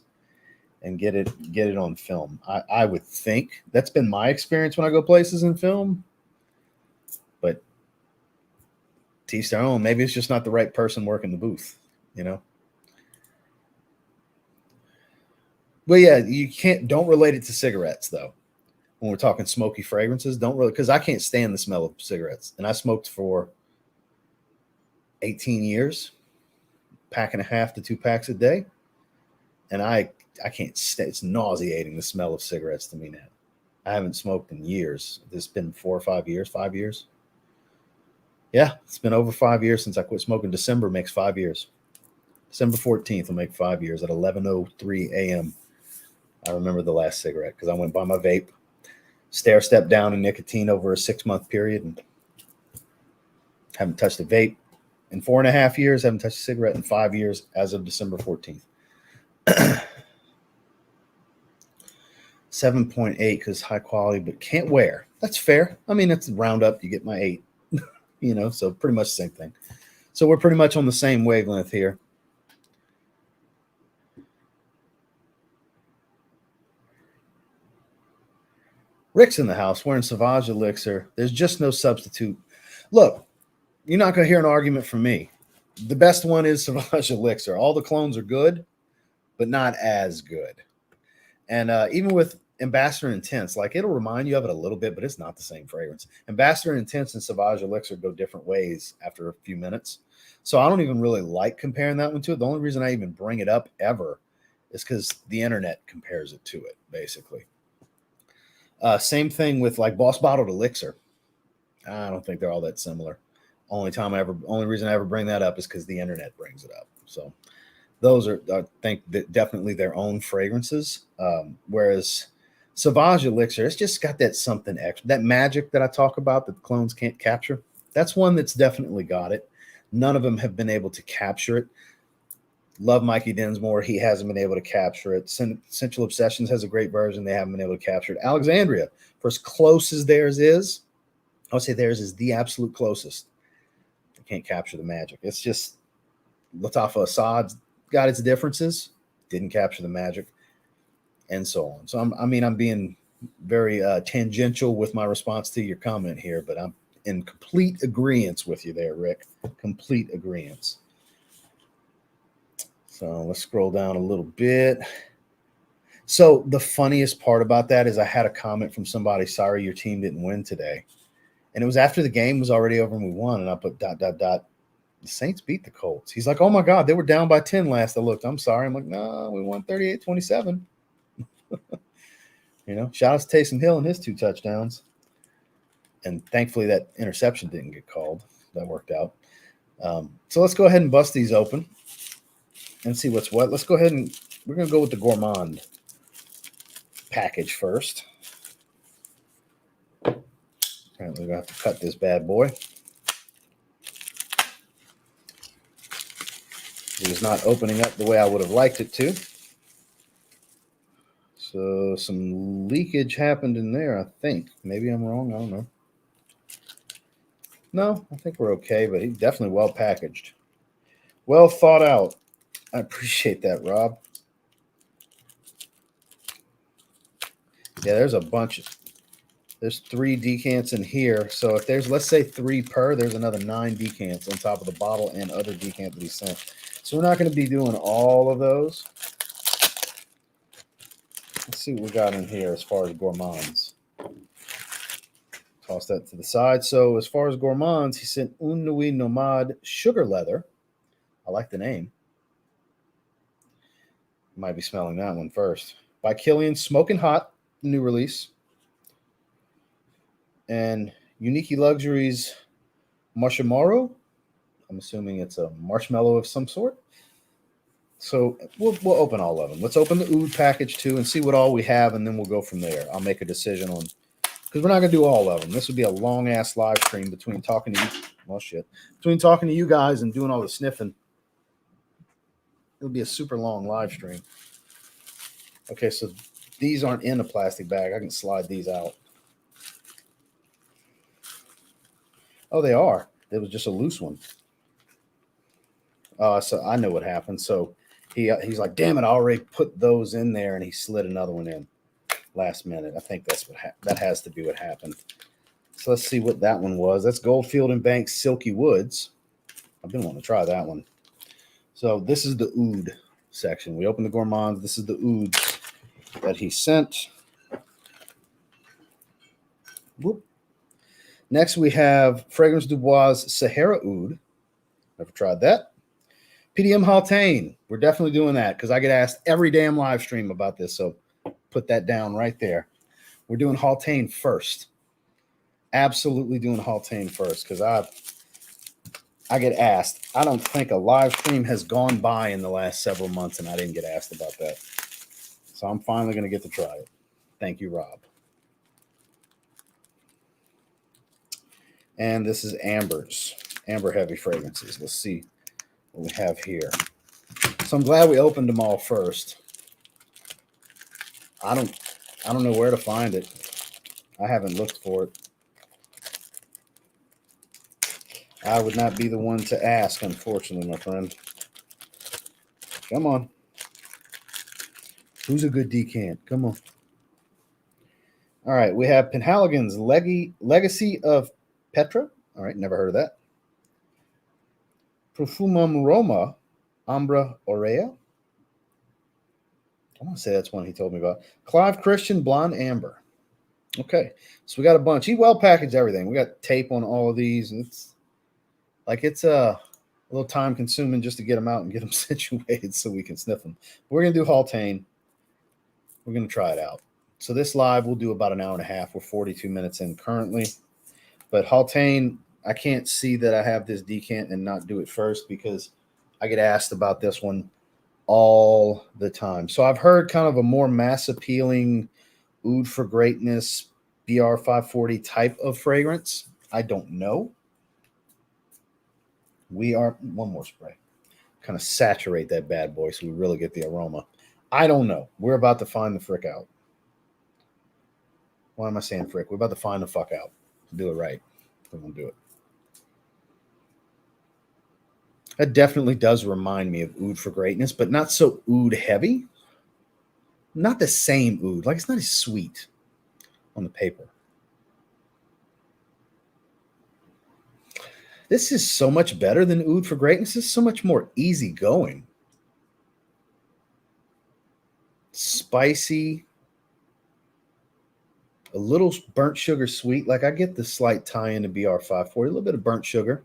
And get it on film. I would think that's been my experience when I go places in film, but to each their own. Maybe it's just not the right person working the booth, you know. But yeah, don't relate it to cigarettes though. When we're talking smoky fragrances, don't really, because I can't stand the smell of cigarettes, and I smoked for 18 years, pack and a half to 2 packs a day, and I can't stand. It's nauseating the smell of cigarettes to me now. I haven't smoked in years. It's been 4 or 5 years. 5 years. Yeah, it's been over 5 years since I quit smoking. December makes 5 years. December 14th will make 5 years at 11:03 a.m. I remember the last cigarette because I went by my vape, stair step down in nicotine over a 6-month period, and haven't touched a vape in 4.5 years. Haven't touched a cigarette in 5 years as of December 14th. 7.8 because high quality, but can't wear. That's fair. I mean, it's round up. You get my 8, you know, so pretty much the same thing. So we're pretty much on the same wavelength here. Rick's in the house wearing Sauvage Elixir. There's just no substitute. Look, you're not going to hear an argument from me. The best one is Sauvage Elixir. All the clones are good, but not as good. And even with Ambassador Intense, like it'll remind you of it a little bit, but it's not the same fragrance. Ambassador Intense and Sauvage Elixir go different ways after a few minutes. So I don't even really like comparing that one to it. The only reason I even bring it up ever is because the internet compares it to it, basically. Same thing with like Boss Bottled Elixir. I don't think they're all that similar. Only reason I ever bring that up is because the internet brings it up. So those are, I think, definitely their own fragrances. Whereas Sauvage Elixir, it's just got that something extra, that magic that I talk about that the clones can't capture. That's one that's definitely got it. None of them have been able to capture it. Love Mikey Densmore. He hasn't been able to capture it. Central Obsessions has a great version. They haven't been able to capture it. Alexandria, for as close as theirs is, I would say theirs is the absolute closest. They can't capture the magic. It's just Lattafa Assad's got its differences, didn't capture the magic, and so on. So I'm being very tangential with my response to your comment here, but I'm in complete agreement with you there, Rick. Complete agreement. So let's scroll down a little bit. So the funniest part about that is I had a comment from somebody, sorry your team didn't win today. And it was after the game was already over and we won. And I put ... The Saints beat the Colts. He's like, oh my God, they were down by 10 last I looked. I'm sorry. I'm like, no, we won 38-27. You know, shout out to Taysom Hill and his 2 touchdowns. And thankfully that interception didn't get called. That worked out. So let's go ahead and bust these open and see what's what. Let's go ahead and we're going to go with the Gourmand package first. Apparently we're going to have to cut this bad boy. It is not opening up the way I would have liked it to. So some leakage happened in there, I think. Maybe I'm wrong. I don't know. No, I think we're okay, but he's definitely well packaged. Well thought out. I appreciate that, Rob. Yeah, there's a bunch. There's 3 decants in here. So if there's, let's say 3 per, there's another 9 decants on top of the bottle and other decant that he sent. So we're not going to be doing all of those. Let's see what we got in here as far as gourmands. Toss that to the side. So as far as gourmands, he sent Un Nuit Nomade Sugar Leather. I like the name. Might be smelling that one first. By Killian Smoking Hot, new release. And Unique Luxuries marshmallow. I'm assuming it's a marshmallow of some sort. So we'll open all of them. Let's open the oud package too and see what all we have, and then we'll go from there. I'll make a decision on, because we're not gonna do all of them. This would be a long ass live stream between talking to you. Well, shit. Between talking to you guys and doing all the sniffing, it'll be a super long live stream. Okay, so these aren't in a plastic bag. I can slide these out. Oh, they are. It was just a loose one. So I know what happened. So he's like, damn it, I already put those in there, and he slid another one in last minute. I think that's what that has to be what happened. So let's see what that one was. That's Goldfield and Banks Silky Woods. I've been wanting to try that one. So this is the oud section. We opened the gourmands. This is the ouds that he sent. Whoop. Next, we have Fragrance Du Bois Sahara Oud. Never tried that. PDM Haltane. We're definitely doing that because I get asked every damn live stream about this. So put that down right there. We're doing Haltane first. Absolutely doing Haltane first because I get asked. I don't think a live stream has gone by in the last several months and I didn't get asked about that. So I'm finally going to get to try it. Thank you, Rob. And this is Amber's. Amber heavy fragrances. Let's see what we have here. So I'm glad we opened them all first. I don't know where to find it. I haven't looked for it. I would not be the one to ask, unfortunately, my friend. Come on. Who's a good decant? Come on. All right, we have Penhaligon's Legacy of Petra. All right, never heard of that. Profumum Roma Ambre Aurea. I want to say that's one he told me about. Clive Christian Blonde Amber. Okay, so we got a bunch. He well packaged everything. We got tape on all of these. And it's a little time consuming just to get them out and get them situated so we can sniff them. We're going to do Haltane. We're going to try it out. So this live we'll do about an hour and a half. We're 42 minutes in currently. But Haltane, I can't see that I have this decant and not do it first because I get asked about this one all the time. So I've heard kind of a more mass appealing oud for greatness BR 540 type of fragrance. I don't know. We are one more spray. Kind of saturate that bad boy so we really get the aroma. I don't know. We're about to find the frick out. Why am I saying frick? We're about to find the fuck out. Do it right. We're going to do it. That definitely does remind me of oud for greatness, but not so oud heavy. Not the same oud. Like it's not as sweet on the paper. This is so much better than oud for greatness. This is so much more easygoing. Spicy. A little burnt sugar sweet. Like I get the slight tie into BR 540. A little bit of burnt sugar.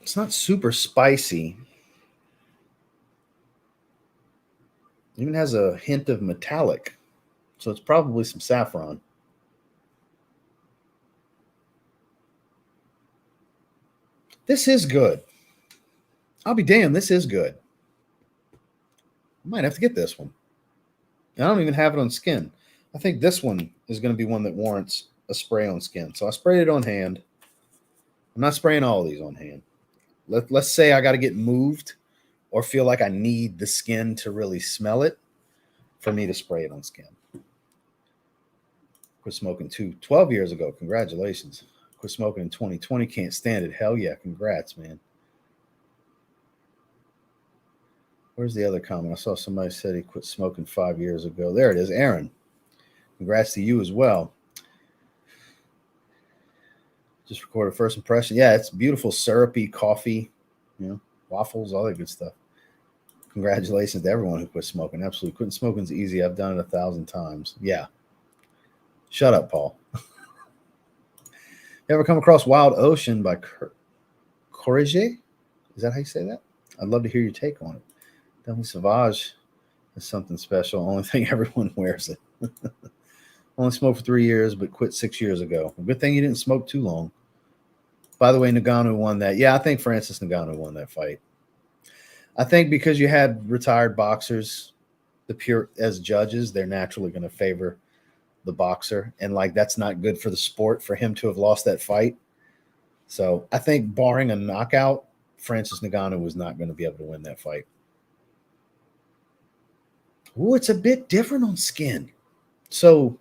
It's not super spicy. It even has a hint of metallic. So it's probably some saffron. This is good. I'll be damned, this is good. I might have to get this one. I don't even have it on skin. I think this one is going to be one that warrants a spray on skin. So I sprayed it on hand. I'm not spraying all of these on hand. Let's say I got to get moved or feel like I need the skin to really smell it for me to spray it on skin. Quit smoking 12 years ago. Congratulations. Quit smoking in 2020. Can't stand it. Hell yeah. Congrats, man. Where's the other comment? I saw somebody said he quit smoking 5 years ago. There it is. Aaron. Congrats to you as well. Just recorded first impression. Yeah, it's beautiful syrupy coffee, waffles, all that good stuff. Congratulations to everyone who quit smoking. Absolutely. Quitting smoking is easy. I've done it 1,000 times. Yeah. Shut up, Paul. You ever come across Wild Ocean by Corrige? Is that how you say that? I'd love to hear your take on it. Definitely Sauvage is something special. Only thing everyone wears it. Only smoked for 3 years, but quit 6 years ago. Good thing you didn't smoke too long. By the way, Nagano won that. Yeah, I think Francis Nagano won that fight. I think because you had retired boxers, the pure as judges, they're naturally going to favor the boxer, and like that's not good for the sport for him to have lost that fight. So I think, barring a knockout, Francis Ngannou was not going to be able to win that fight. Ooh, it's a bit different on skin. So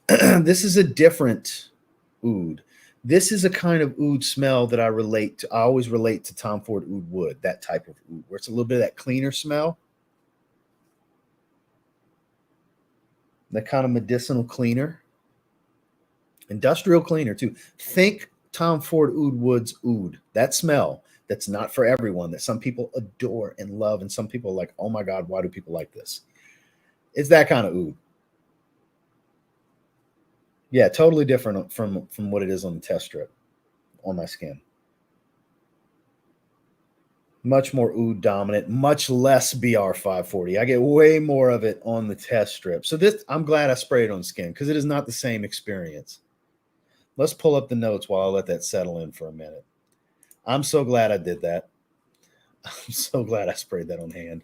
this is a different oud. This is a kind of oud smell that I relate to. I always relate to Tom Ford Oud Wood, that type of oud, where it's a little bit of that cleaner smell. That kind of medicinal cleaner. Industrial cleaner, too. Think Tom Ford Oud Wood's oud. That smell that's not for everyone, that some people adore and love, and some people are like, oh my God, why do people like this? It's that kind of oud. Yeah, totally different from what it is on the test strip on my skin. Much more oud dominant, much less BR540. I get way more of it on the test strip. So this, I'm glad I sprayed on skin because it is not the same experience. Let's pull up the notes while I let that settle in for a minute. I'm so glad I did that. I'm so glad I sprayed that on hand.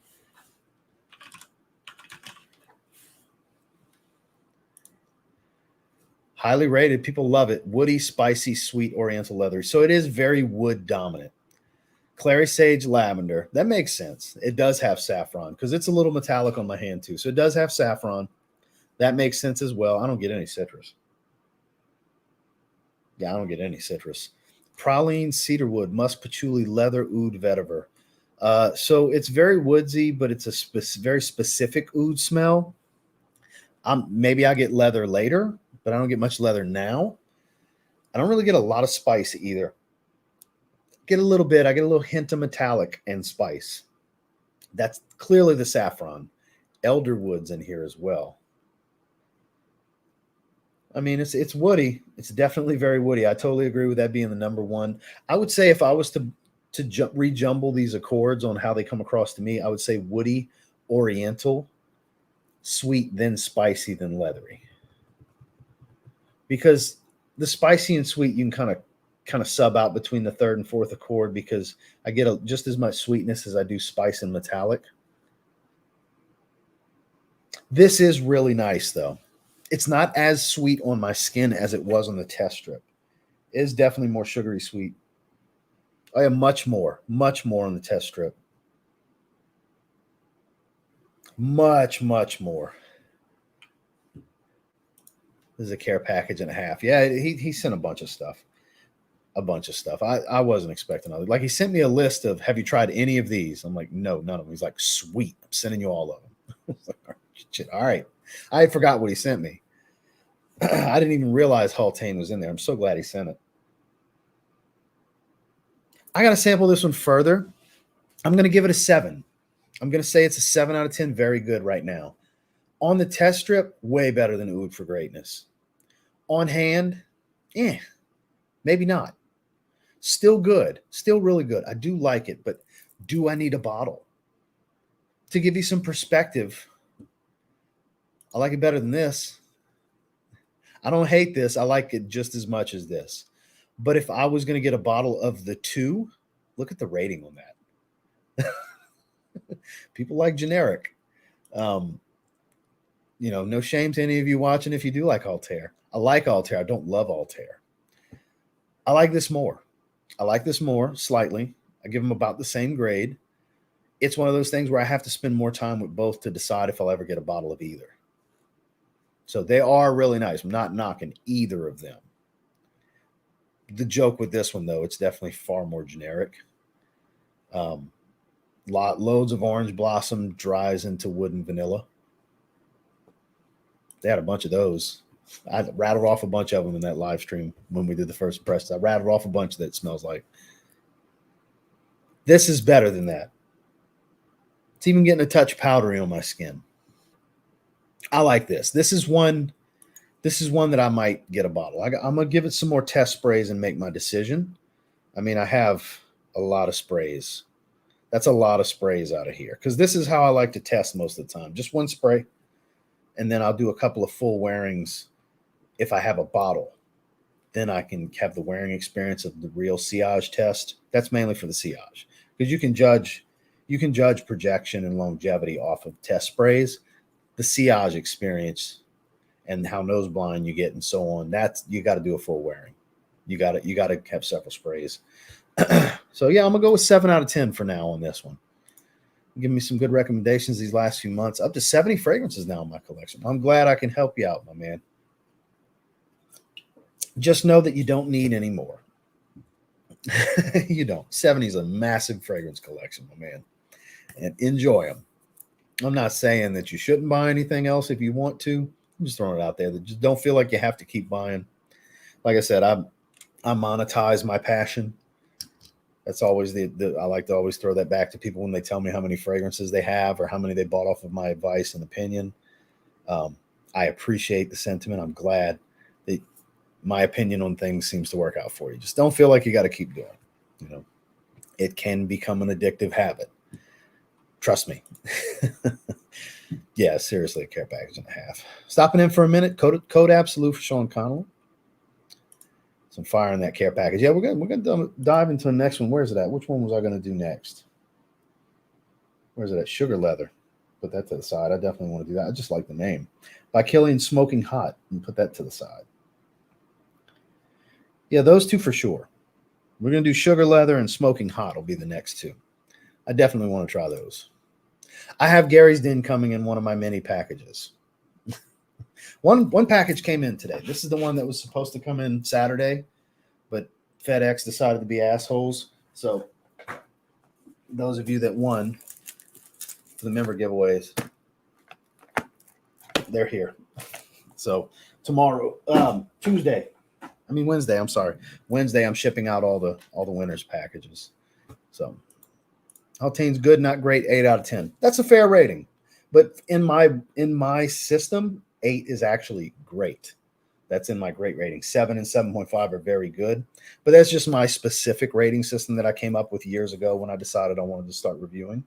Highly rated. People love it. Woody, spicy, sweet, oriental leathery. So it is very wood dominant. Clary sage lavender. That makes sense. It does have saffron because it's a little metallic on my hand too. So it does have saffron. That makes sense as well. I don't get any citrus. Yeah, I don't get any citrus. Praline, cedarwood, musk patchouli, leather, oud, vetiver. So it's very woodsy, but it's a very specific oud smell. Maybe I get leather later, but I don't get much leather now. I don't really get a lot of spice either. Get a little bit. I get a little hint of metallic and spice. That's clearly the saffron. Elderwood's in here as well. I mean, it's woody. It's definitely very woody. I totally agree with that being the number one. I would say if I was to rejumble these accords on how they come across to me, I would say woody, oriental, sweet, then spicy, then leathery. Because the spicy and sweet you can kind of sub out between the third and fourth accord because I get just as much sweetness as I do spice and metallic. This is really nice though. It's not as sweet on my skin as it was on the test strip. It is definitely more sugary sweet. I have much more on the test strip. Much more. This is a care package and a half. Yeah, he sent a bunch of stuff. I wasn't expecting all. Like he sent me a list of, have you tried any of these? I'm like, no, none of them. He's like, sweet. I'm sending you all of them. All right. I forgot what he sent me. I didn't even realize Haltane was in there. I'm so glad he sent it. I got to sample this one further. I'm going to give it a 7. I'm going to say it's a 7 out of 10. Very good right now. On the test strip, way better than Oud for Greatness. On hand, maybe not. Still good. Still really good. I do like it, but do I need a bottle? To give you some perspective, I like it better than this. I don't hate this. I like it just as much as this. But if I was going to get a bottle of the two, look at the rating on that. People like generic. No shame to any of you watching if you do like Altair. I like Altair. I don't love Altair. I like this more. I like this more slightly. I give them about the same grade. It's one of those things where I have to spend more time with both to decide if I'll ever get a bottle of either. So they are really nice. I'm not knocking either of them. The joke with this one, though, it's definitely far more generic. Loads of orange blossom dries into wood and vanilla. They had a bunch of those. I rattled off a bunch of them in that live stream when we did the first press. I rattled off a bunch that smells like. This is better than that. It's even getting a touch powdery on my skin. I like this. This is one that I might get a bottle. I'm going to give it some more test sprays and make my decision. I mean, I have a lot of sprays. That's a lot of sprays out of here because this is how I like to test most of the time. Just one spray and then I'll do a couple of full wearings if I have a bottle. Then I can have the wearing experience of the real sillage test. That's mainly for the sillage, because you can judge projection and longevity off of test sprays. The sillage experience and how nose blind you get and so on, that's, you got to do a full wearing. You got to have several sprays. So yeah, I'm gonna go with 7 out of 10 for now on this one. Give me some good recommendations these last few months. Up to 70 fragrances now in my collection. I'm glad I can help you out, my man. Just know that you don't need any more. You don't. 70 is a massive fragrance collection, my man. And enjoy them. I'm not saying that you shouldn't buy anything else if you want to. I'm just throwing it out there. That just don't feel like you have to keep buying. Like I said, I monetize my passion. That's always I like to always throw that back to people when they tell me how many fragrances they have or how many they bought off of my advice and opinion. I appreciate the sentiment. I'm glad that my opinion on things seems to work out for you. Just don't feel like you got to keep doing it. You know, it can become an addictive habit. Trust me. Yeah, seriously, a care package and a half. Stopping in for a minute. Code Absolute for Sean Connolly. Some fire in that care package. Yeah, we're gonna dive into the next one. Where's it at? Which one was I gonna do next? Where's it at? Sugar Leather. Put that to the side. I definitely want to do that. I just like the name. By Killian Smoking Hot. And put that to the side. Yeah, those two for sure. We're gonna do Sugar Leather and Smoking Hot will be the next two. I definitely want to try those. I have Gary's Den coming in one of my mini packages. One package came in today. This is the one that was supposed to come in Saturday, but FedEx decided to be assholes. So those of you that won for the member giveaways, they're here. So tomorrow, Wednesday, I'm sorry. Wednesday, I'm shipping out all the winners packages. So Haltane's good, not great, 8 out of 10. That's a fair rating. But in my system, 8 is actually great. That's in my great rating. 7 and 7.5 are very good. But that's just my specific rating system that I came up with years ago when I decided I wanted to start reviewing.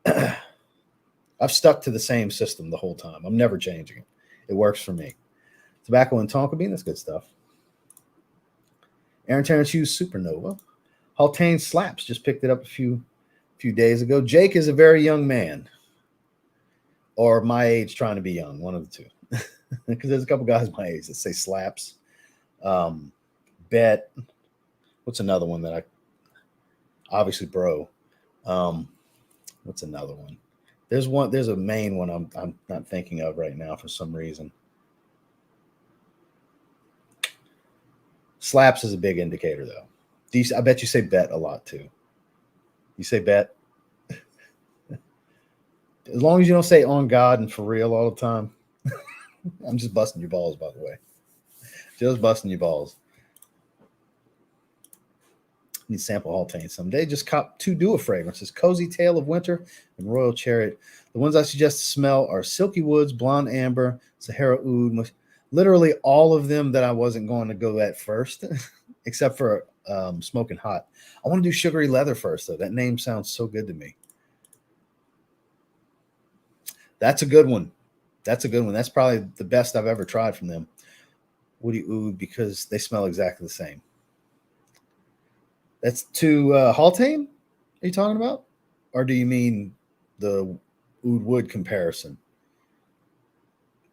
I've stuck to the same system the whole time. I'm never changing it. It works for me. Tobacco and tonka bean, that's good stuff. Aaron Terrence Hughes Supernova. Haltane Slaps, just picked it up a few days ago. Jake is a very young man. Or my age trying to be young, one of the two. Because there's a couple guys my age that say Slaps. Bet. What's another one that I... Obviously, Bro. What's another one? There's a main one I'm not thinking of right now for some reason. Slaps is a big indicator, though. I bet you say Bet a lot, too. You say Bet? As long as you don't say on God and for real all the time. I'm just busting your balls, by the way. Just busting your balls. Need to sample Haltane someday. Just cop 2 duo fragrances, Cozy Tale of Winter and Royal Chariot. The ones I suggest to smell are Silky Woods, Blonde Amber, Sahara Oud. Literally all of them that I wasn't going to go at first, except for Smoking Hot. I want to do Sugary Leather first, though. That name sounds so good to me. That's a good one. That's a good one. That's probably the best I've ever tried from them. Woody Oud, because they smell exactly the same. That's to Haltane? Are you talking about? Or do you mean the Oud Wood comparison?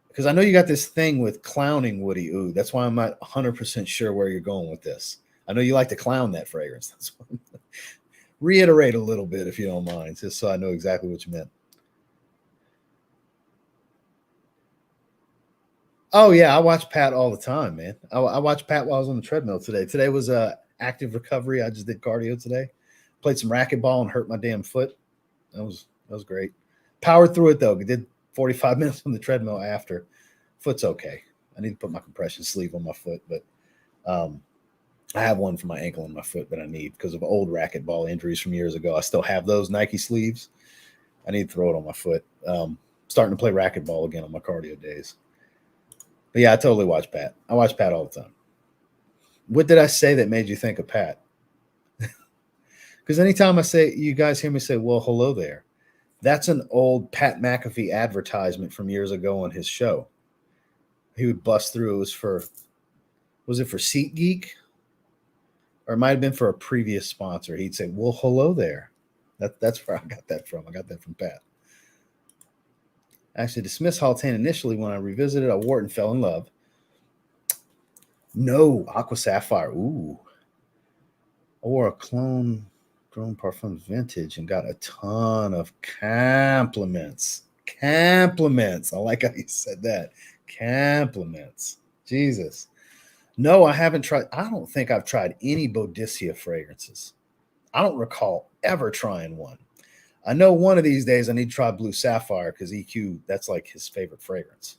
Because I know you got this thing with clowning Woody Oud. That's why I'm not 100% sure where you're going with this. I know you like to clown that fragrance. That's what reiterate a little bit, if you don't mind, just so I know exactly what you meant. Oh, yeah, I watch Pat all the time, man. I watch Pat while I was on the treadmill today. Today was active recovery. I just did cardio today. Played some racquetball and hurt my damn foot. That was great. Powered through it, though. We did 45 minutes on the treadmill after. Foot's okay. I need to put my compression sleeve on my foot, but I have one for my ankle and my foot that I need because of old racquetball injuries from years ago. I still have those Nike sleeves. I need to throw it on my foot. Starting to play racquetball again on my cardio days. But yeah, I totally watch Pat. I watch Pat all the time. What did I say that made you think of Pat? Because anytime I say, you guys hear me say, well, hello there. That's an old Pat McAfee advertisement from years ago on his show. He would bust through. It was it for SeatGeek? Or it might have been for a previous sponsor. He'd say, well, hello there. That's where I got that from. I got that from Pat. I actually dismissed Haltane initially. When I revisited, I wore it and fell in love. No, Aqua Sapphire. Ooh. I wore a clone grown Parfums vintage and got a ton of compliments. Compliments. I like how you said that. Compliments. Jesus. No, I haven't tried. I don't think I've tried any Boudicca fragrances. I don't recall ever trying one. I know one of these days I need to try Blue Sapphire because EQ, that's like his favorite fragrance.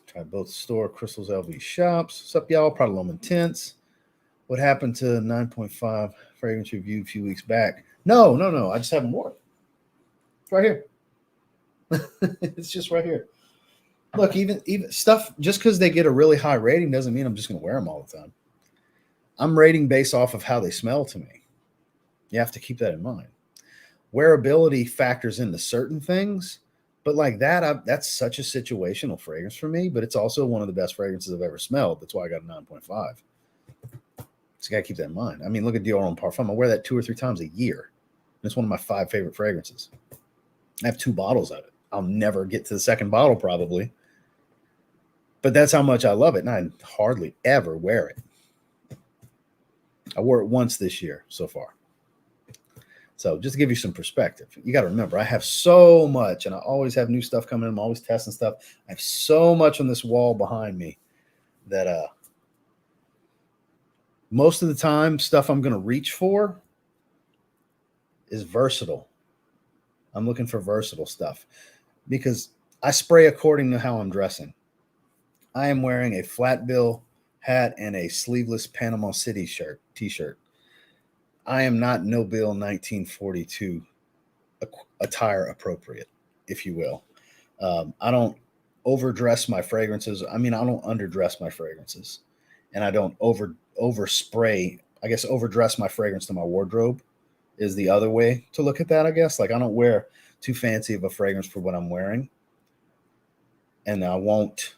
Tried both store, Crystals, LV shops. What's up, y'all? Prodalome Intense. What happened to 9.5 fragrance review a few weeks back? No. I just haven't worn it. It's right here. It's just right here. Look, even stuff, just because they get a really high rating doesn't mean I'm just going to wear them all the time. I'm rating based off of how they smell to me. You have to keep that in mind. Wearability factors into certain things, but like that, that's such a situational fragrance for me, but it's also one of the best fragrances I've ever smelled. That's why I got a 9.5. So you got to keep that in mind. I mean, look at Dior Homme Parfum. I wear that 2 or 3 times a year. It's one of my 5 favorite fragrances. I have 2 bottles of it. I'll never get to the second bottle probably, but that's how much I love it, and I hardly ever wear it. I wore it once this year so far. So just to give you some perspective, you got to remember, I have so much, and I always have new stuff coming in. I'm always testing stuff. I have so much on this wall behind me that most of the time, stuff I'm going to reach for is versatile. I'm looking for versatile stuff because I spray according to how I'm dressing. I am wearing a flat bill hat and a sleeveless Panama City t-shirt. I am not No Bill 1942 attire appropriate, if you will. I don't overdress my fragrances. I mean, I don't underdress my fragrances, and I don't overspray. I guess overdress my fragrance to my wardrobe is the other way to look at that, I guess. Like I don't wear too fancy of a fragrance for what I'm wearing, and I won't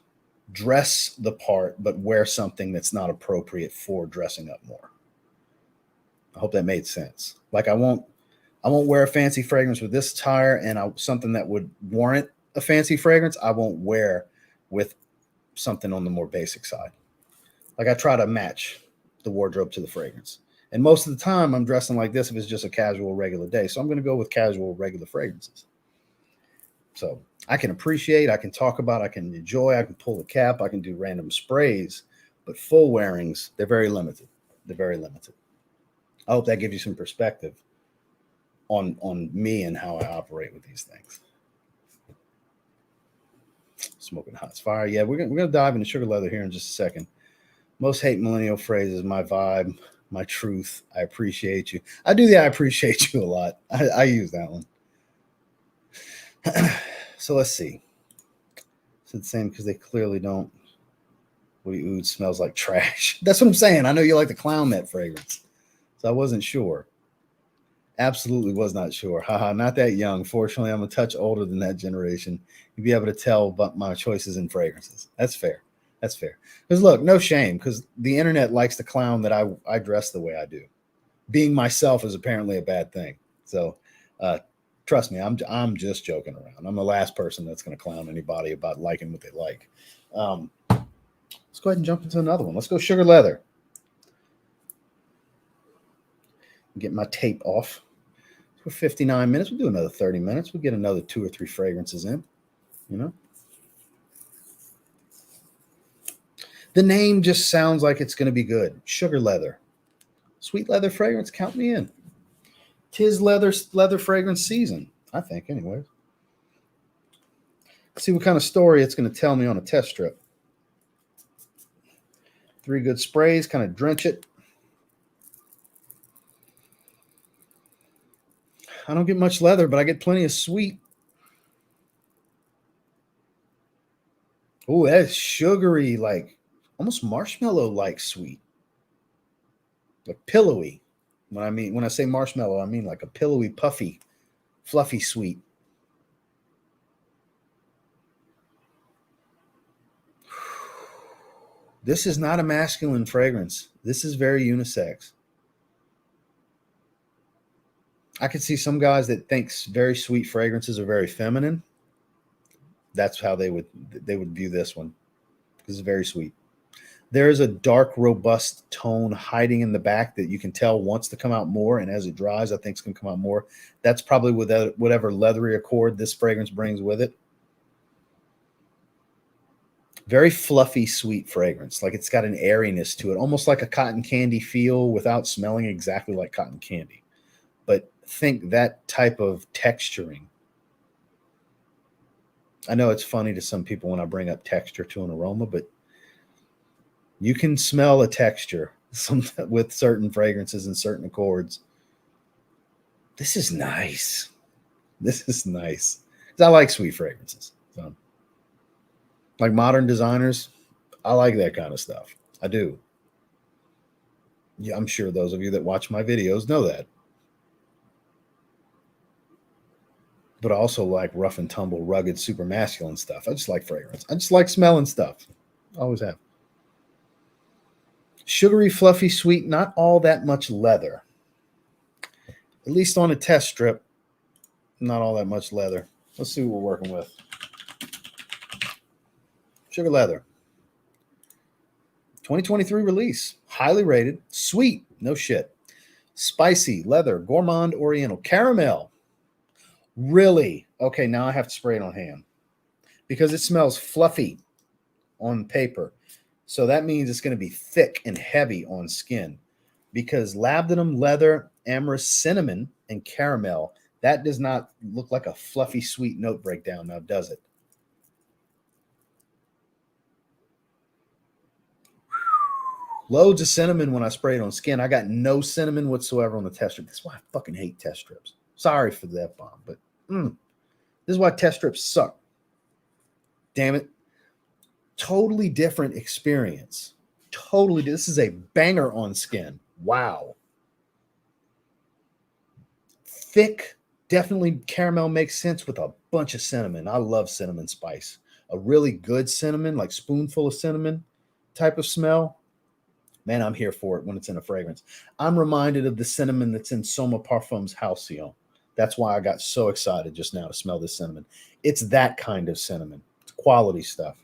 dress the part, but wear something that's not appropriate for dressing up more. I hope that made sense. Like I won't wear a fancy fragrance with this attire, and something that would warrant a fancy fragrance, I won't wear with something on the more basic side. Like I try to match the wardrobe to the fragrance. And most of the time I'm dressing like this if it's just a casual, regular day. So I'm going to go with casual, regular fragrances. So I can appreciate, I can talk about, I can enjoy, I can pull the cap, I can do random sprays, but full wearings, they're very limited. They're very limited. I hope that gives you some perspective on me and how I operate with these things. Smoking Hot's fire. Yeah, we're gonna dive into sugar leather here in just a second. Most hate millennial phrases, my vibe, my truth, I appreciate you. I do the I appreciate you a lot. I use that one. So let's see. It's the same because they clearly don't. Woody Oud smells like trash. That's what I'm saying. I know you like the clown net fragrance. So I wasn't sure. Absolutely was not sure. Haha, not that young. Fortunately, I'm a touch older than that generation. You'd be able to tell about my choices in fragrances. That's fair. That's fair. Because look, no shame, because the internet likes to clown that I dress the way I do. Being myself is apparently a bad thing. So trust me, I'm just joking around. I'm the last person that's going to clown anybody about liking what they like. Let's go ahead and jump into another one. Let's go sugar leather. Get my tape off. For 59 minutes, we'll do another 30 minutes. We'll get another 2 or 3 fragrances in, you know. The name just sounds like it's going to be good. Sugar leather. Sweet leather fragrance, count me in. 'Tis leather fragrance season, I think, anyways. Let's see what kind of story it's going to tell me on a test strip. 3 good sprays, kind of drench it. I don't get much leather, but I get plenty of sweet. Oh, that's sugary, like almost marshmallow-like sweet. Like pillowy. When I say marshmallow, I mean like a pillowy, puffy, fluffy sweet. This is not a masculine fragrance. This is very unisex. I could see some guys that thinks very sweet fragrances are very feminine. That's how they would view this one. This is very sweet. There is a dark, robust tone hiding in the back that you can tell wants to come out more, and as it dries, I think it's going to come out more. That's probably with whatever leathery accord this fragrance brings with it. Very fluffy, sweet fragrance. Like it's got an airiness to it, almost like a cotton candy feel without smelling exactly like cotton candy. But think that type of texturing. I know it's funny to some people when I bring up texture to an aroma, but you can smell a texture with certain fragrances and certain accords. This is nice. This is nice. Because I like sweet fragrances. So, like modern designers, I like that kind of stuff. I do. Yeah, I'm sure those of you that watch my videos know that. But I also like rough and tumble, rugged, super masculine stuff. I just like fragrance. I just like smelling stuff. Always have. Sugary, fluffy, sweet, not all that much leather. At least on a test strip, not all that much leather. Let's see what we're working with. Sugar leather. 2023 release. Highly rated. Sweet. No shit. Spicy. Leather. Gourmand. Oriental. Caramel. Really? Okay, now I have to spray it on hand. Because it smells fluffy on paper. So that means it's going to be thick and heavy on skin. Because labdanum, leather, amorous, cinnamon, and caramel, that does not look like a fluffy, sweet note breakdown now, does it? Loads of cinnamon when I spray it on skin. I got no cinnamon whatsoever on the test strip. That's why I fucking hate test strips. Sorry for the F-bomb, but this is why test strips suck. Damn it. Totally different experience. Totally. This is a banger on skin. Wow. Thick. Definitely caramel makes sense with a bunch of cinnamon. I love cinnamon spice. A really good cinnamon, like spoonful of cinnamon type of smell. Man, I'm here for it when it's in a fragrance. I'm reminded of the cinnamon that's in Soma Parfums Halcyon. That's why I got so excited just now to smell this cinnamon. It's that kind of cinnamon. It's quality stuff.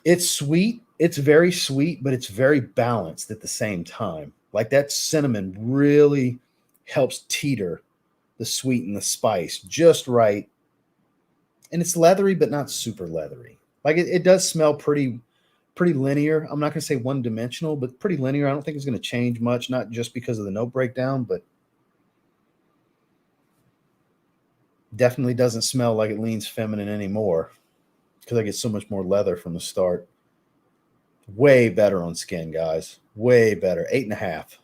It's sweet. It's very sweet, but it's very balanced at the same time. Like that cinnamon really helps teeter the sweet and the spice just right. And it's leathery, but not super leathery. Like it does smell pretty linear. I'm not going to say one-dimensional, but pretty linear. I don't think it's going to change much, not just because of the note breakdown, but definitely doesn't smell like it leans feminine anymore because I get so much more leather from the start. Way better on skin, guys. Way better. 8.5.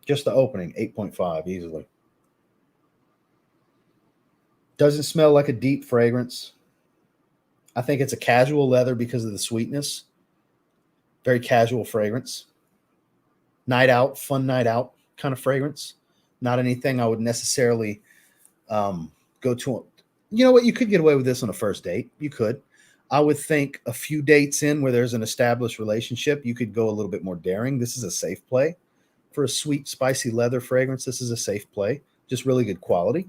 Just the opening, 8.5 easily. Doesn't smell like a deep fragrance. I think it's a casual leather because of the sweetness. Very casual fragrance. Night out, fun night out kind of fragrance. Not anything I would necessarily go to. You know what? You could get away with this on a first date. You could. I would think a few dates in where there's an established relationship, you could go a little bit more daring. This is a safe play. For a sweet, spicy leather fragrance, this is a safe play. Just really good quality.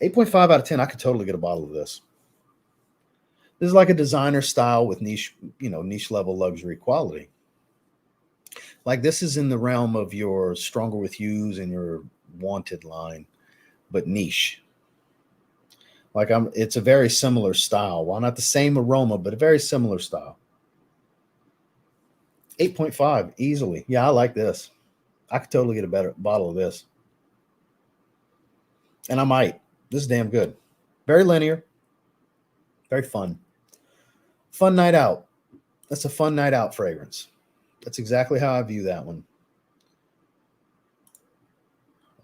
8.5 out of 10. I could totally get a bottle of this. This is like a designer style with niche level luxury quality. Like this is in the realm of your Stronger With Yous and your Wanted line, but niche. Like it's a very similar style. While not the same aroma, but a very similar style. 8.5 easily. Yeah, I like this. I could totally get a better bottle of this. And I might. This is damn good. Very linear. Very fun. Fun night out. That's a fun night out fragrance. That's exactly how I view that one.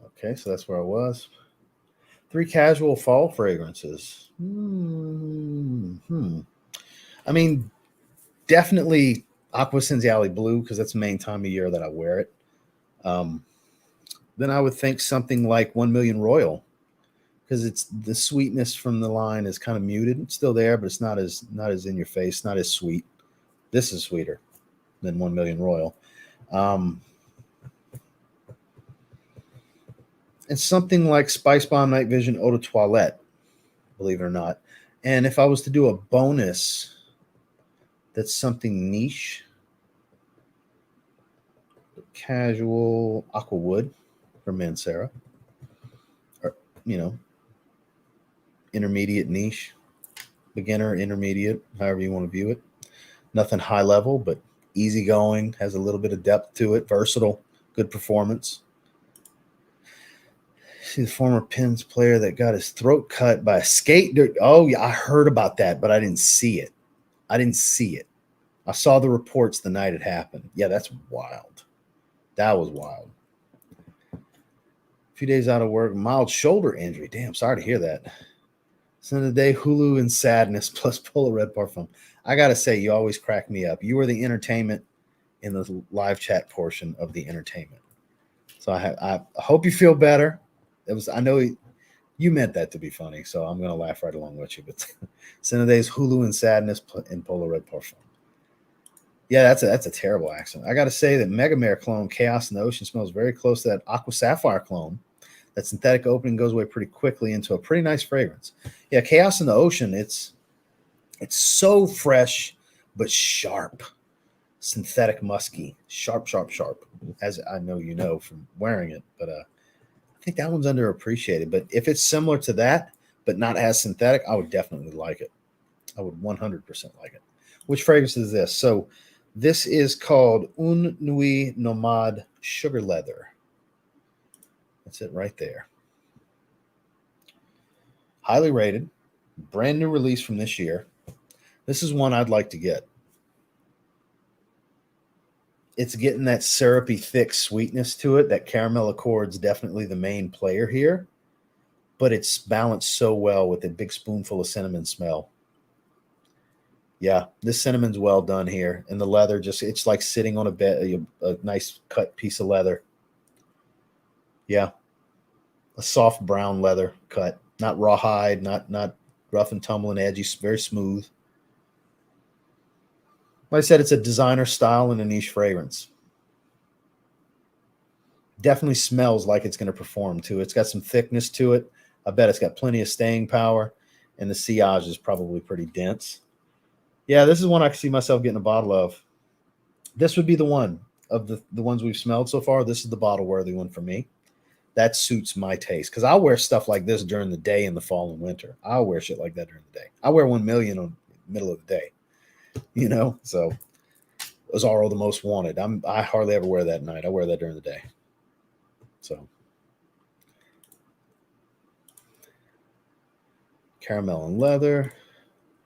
Okay, so that's where I was. 3 casual fall fragrances. I mean, definitely Aqua Cinziali Blue, because that's the main time of year that I wear it. Then I would think something like 1 Million Royal, because it's the sweetness from the line is kind of muted. It's still there, but it's not as in your face, not as sweet. This is sweeter than 1 Million Royal. And something like Spice Bomb Night Vision Eau de Toilette, believe it or not. And if I was to do a bonus, that's something niche, casual Aqua Wood from Mancera, or intermediate niche, beginner, intermediate, however you want to view it. Nothing high level, but easygoing, has a little bit of depth to it, versatile, good performance. See the former Pens player that got his throat cut by a skate. Oh, yeah, I heard about that, but I didn't see it. I saw the reports the night it happened. Yeah, that's wild. That was wild. A few days out of work, mild shoulder injury. Damn, sorry to hear that. End of the day, Hulu and sadness plus Polar Red Parfum. I gotta say, you always crack me up. You were the entertainment in the live chat portion of the entertainment. So I hope you feel better. I know you meant that to be funny, so I'm gonna laugh right along with you. But Cineday's Hulu and sadness and Polar Red Parfum. Yeah, that's a terrible accent. I gotta say that Mega Mare clone Chaos in the Ocean smells very close to that Aqua Sapphire clone. That synthetic opening goes away pretty quickly into a pretty nice fragrance. Yeah, Chaos in the Ocean, it's so fresh but sharp. Synthetic musky. Sharp, as I know you know from wearing it. But I think that one's underappreciated. But if it's similar to that, but not as synthetic, I would definitely like it. I would 100% like it. Which fragrance is this? So this is called Un Nuit Nomade Sugar Leather. That's it right there. Highly rated. Brand new release from this year. This is one I'd like to get. It's getting that syrupy, thick sweetness to it. That caramel accord's definitely the main player here. But it's balanced so well with a big spoonful of cinnamon smell. Yeah, this cinnamon's well done here. And the leather, it's like sitting on a bed, a nice cut piece of leather. Yeah. A soft brown leather cut. Not rawhide, not rough and tumble and edgy, very smooth. Like I said, it's a designer style and a niche fragrance. Definitely smells like it's going to perform too. It's got some thickness to it. I bet it's got plenty of staying power, and the sillage is probably pretty dense. Yeah, this is one I can see myself getting a bottle of. This would be the one of the ones we've smelled so far. This is the bottle-worthy one for me. That suits my taste because I'll wear stuff like this during the day in the fall and winter. I'll wear shit like that during the day. I wear 1 million on the middle of the day. So Ozaro the Most Wanted. I hardly ever wear that at night. I wear that during the day. So caramel and leather.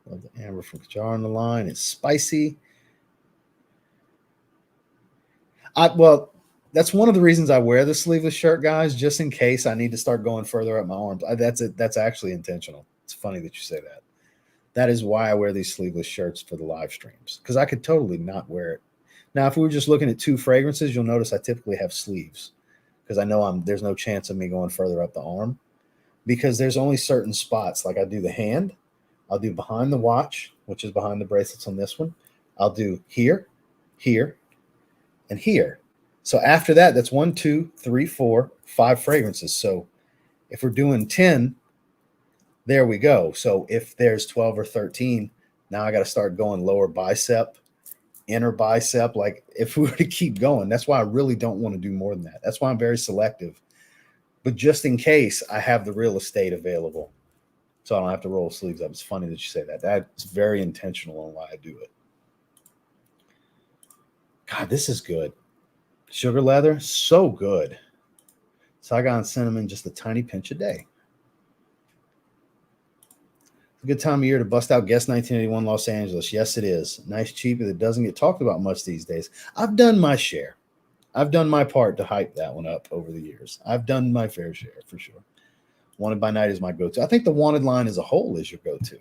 Love the amber from Kajar on the line. It's spicy. That's one of the reasons I wear the sleeveless shirt, guys, just in case I need to start going further up my arms. That's it. That's actually intentional. It's funny that you say that. That is why I wear these sleeveless shirts for the live streams, because I could totally not wear it. Now, if we were just looking at two fragrances, you'll notice I typically have sleeves because I know there's no chance of me going further up the arm because there's only certain spots. Like I do the hand, I'll do behind the watch, which is behind the bracelets on this one. I'll do here, here, and here. So after that, that's 1, 2, 3, 4, 5 fragrances. So if we're doing 10, there we go. So if there's 12 or 13, now I got to start going lower bicep, inner bicep. Like if we were to keep going, that's why I really don't want to do more than that. That's why I'm very selective. But just in case I have the real estate available, so I don't have to roll sleeves up. It's funny that you say that. That's very intentional on why I do it. God, this is good. Sugar leather, so good. Saigon cinnamon, just a tiny pinch a day. It's a good time of year to bust out Guess 1981 Los Angeles. Yes, it is. Nice, cheap, that doesn't get talked about much these days. I've done my share. I've done my part to hype that one up over the years. I've done my fair share for sure. Wanted by Night is my go-to. I think the Wanted line as a whole is your go-to.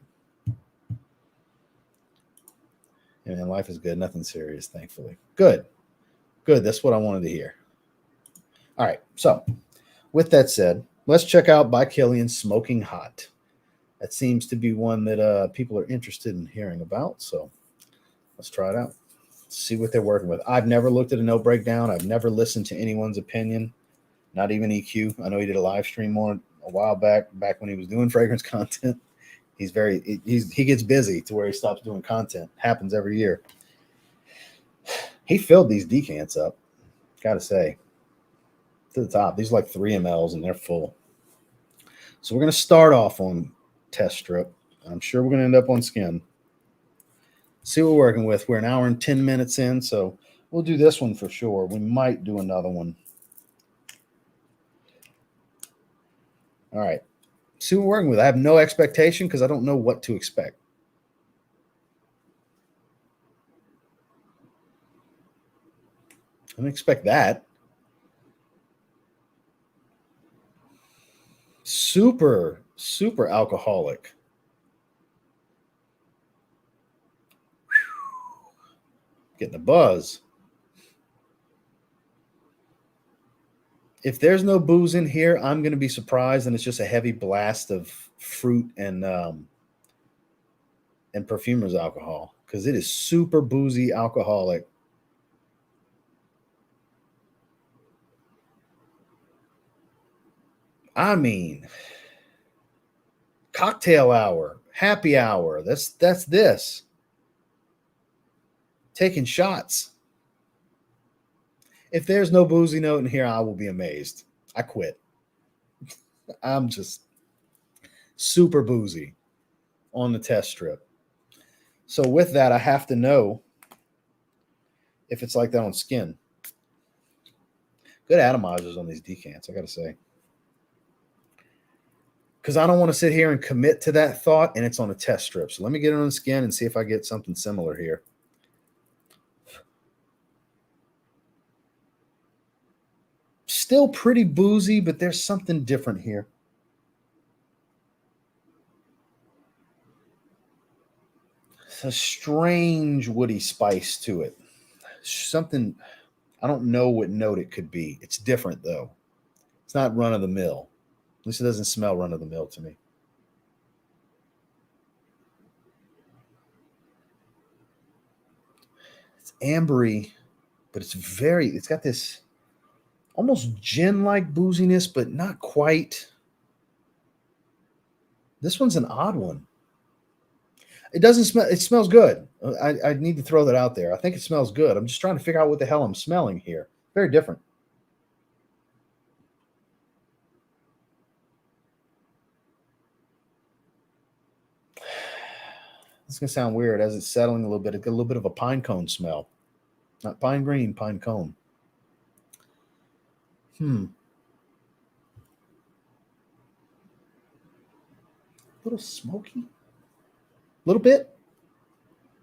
And life is good. Nothing serious, thankfully. Good. Good. That's what I wanted to hear. All right. So, with that said, let's check out by Killian Smoking Hot. That seems to be one that people are interested in hearing about. So, let's try it out. See what they're working with. I've never looked at a note breakdown. I've never listened to anyone's opinion, not even EQ. I know he did a live stream on a while back when he was doing fragrance content. He gets busy to where he stops doing content. Happens every year. He filled these decants up, gotta say, to the top. These are like 3 mLs and they're full. So we're gonna start off on test strip. I'm sure we're gonna end up on skin. See what we're working with. We're an hour and 10 minutes in, so we'll do this one for sure. We might do another one. All right. See what we're working with. I have no expectation because I don't know what to expect. I don't expect that. Super, super alcoholic. Getting a buzz. If there's no booze in here, I'm going to be surprised, and it's just a heavy blast of fruit and perfumer's alcohol, because it is super boozy alcoholic. I mean, cocktail hour, happy hour. That's this. Taking shots. If there's no boozy note in here, I will be amazed. I quit. I'm just super boozy on the test strip. So with that, I have to know if it's like that on skin. Good atomizers on these decants, I got to say. Because I don't want to sit here and commit to that thought, and it's on a test strip. So let me get it on the skin and see if I get something similar here. Still pretty boozy, but there's something different here. It's a strange woody spice to it. Something, I don't know what note it could be. It's different, though. It's not run-of-the-mill. At least it doesn't smell run-of-the-mill to me. It's ambery, but it's got this almost gin-like booziness, but not quite. This one's an odd one. It doesn't smell, it smells good. I need to throw that out there. I think it smells good. I'm just trying to figure out what the hell I'm smelling here. Very different. It's going to sound weird as it's settling a little bit. It's got a little bit of a pine cone smell. Not pine green, pine cone. A little smoky. A little bit.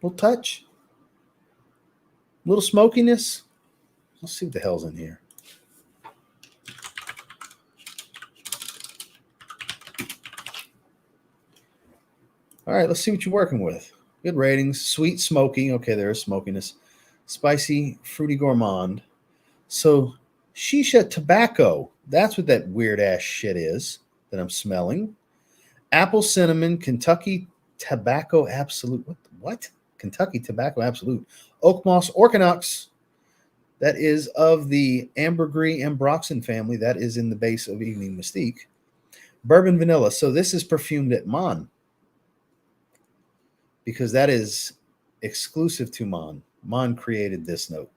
A little touch. A little smokiness. Let's see what the hell's in here. All right, let's see what you're working with. Good ratings. Sweet, smoky. Okay, there's smokiness. Spicy, fruity gourmand. So, shisha tobacco. That's what that weird-ass shit is that I'm smelling. Apple cinnamon, Kentucky tobacco absolute. What? Kentucky tobacco absolute. Oak moss orchinox. That is of the ambergris ambroxan family. That is in the base of Evening Mystique. Bourbon vanilla. So this is perfumed at Mon, because that is exclusive to Mon. Mon created this note.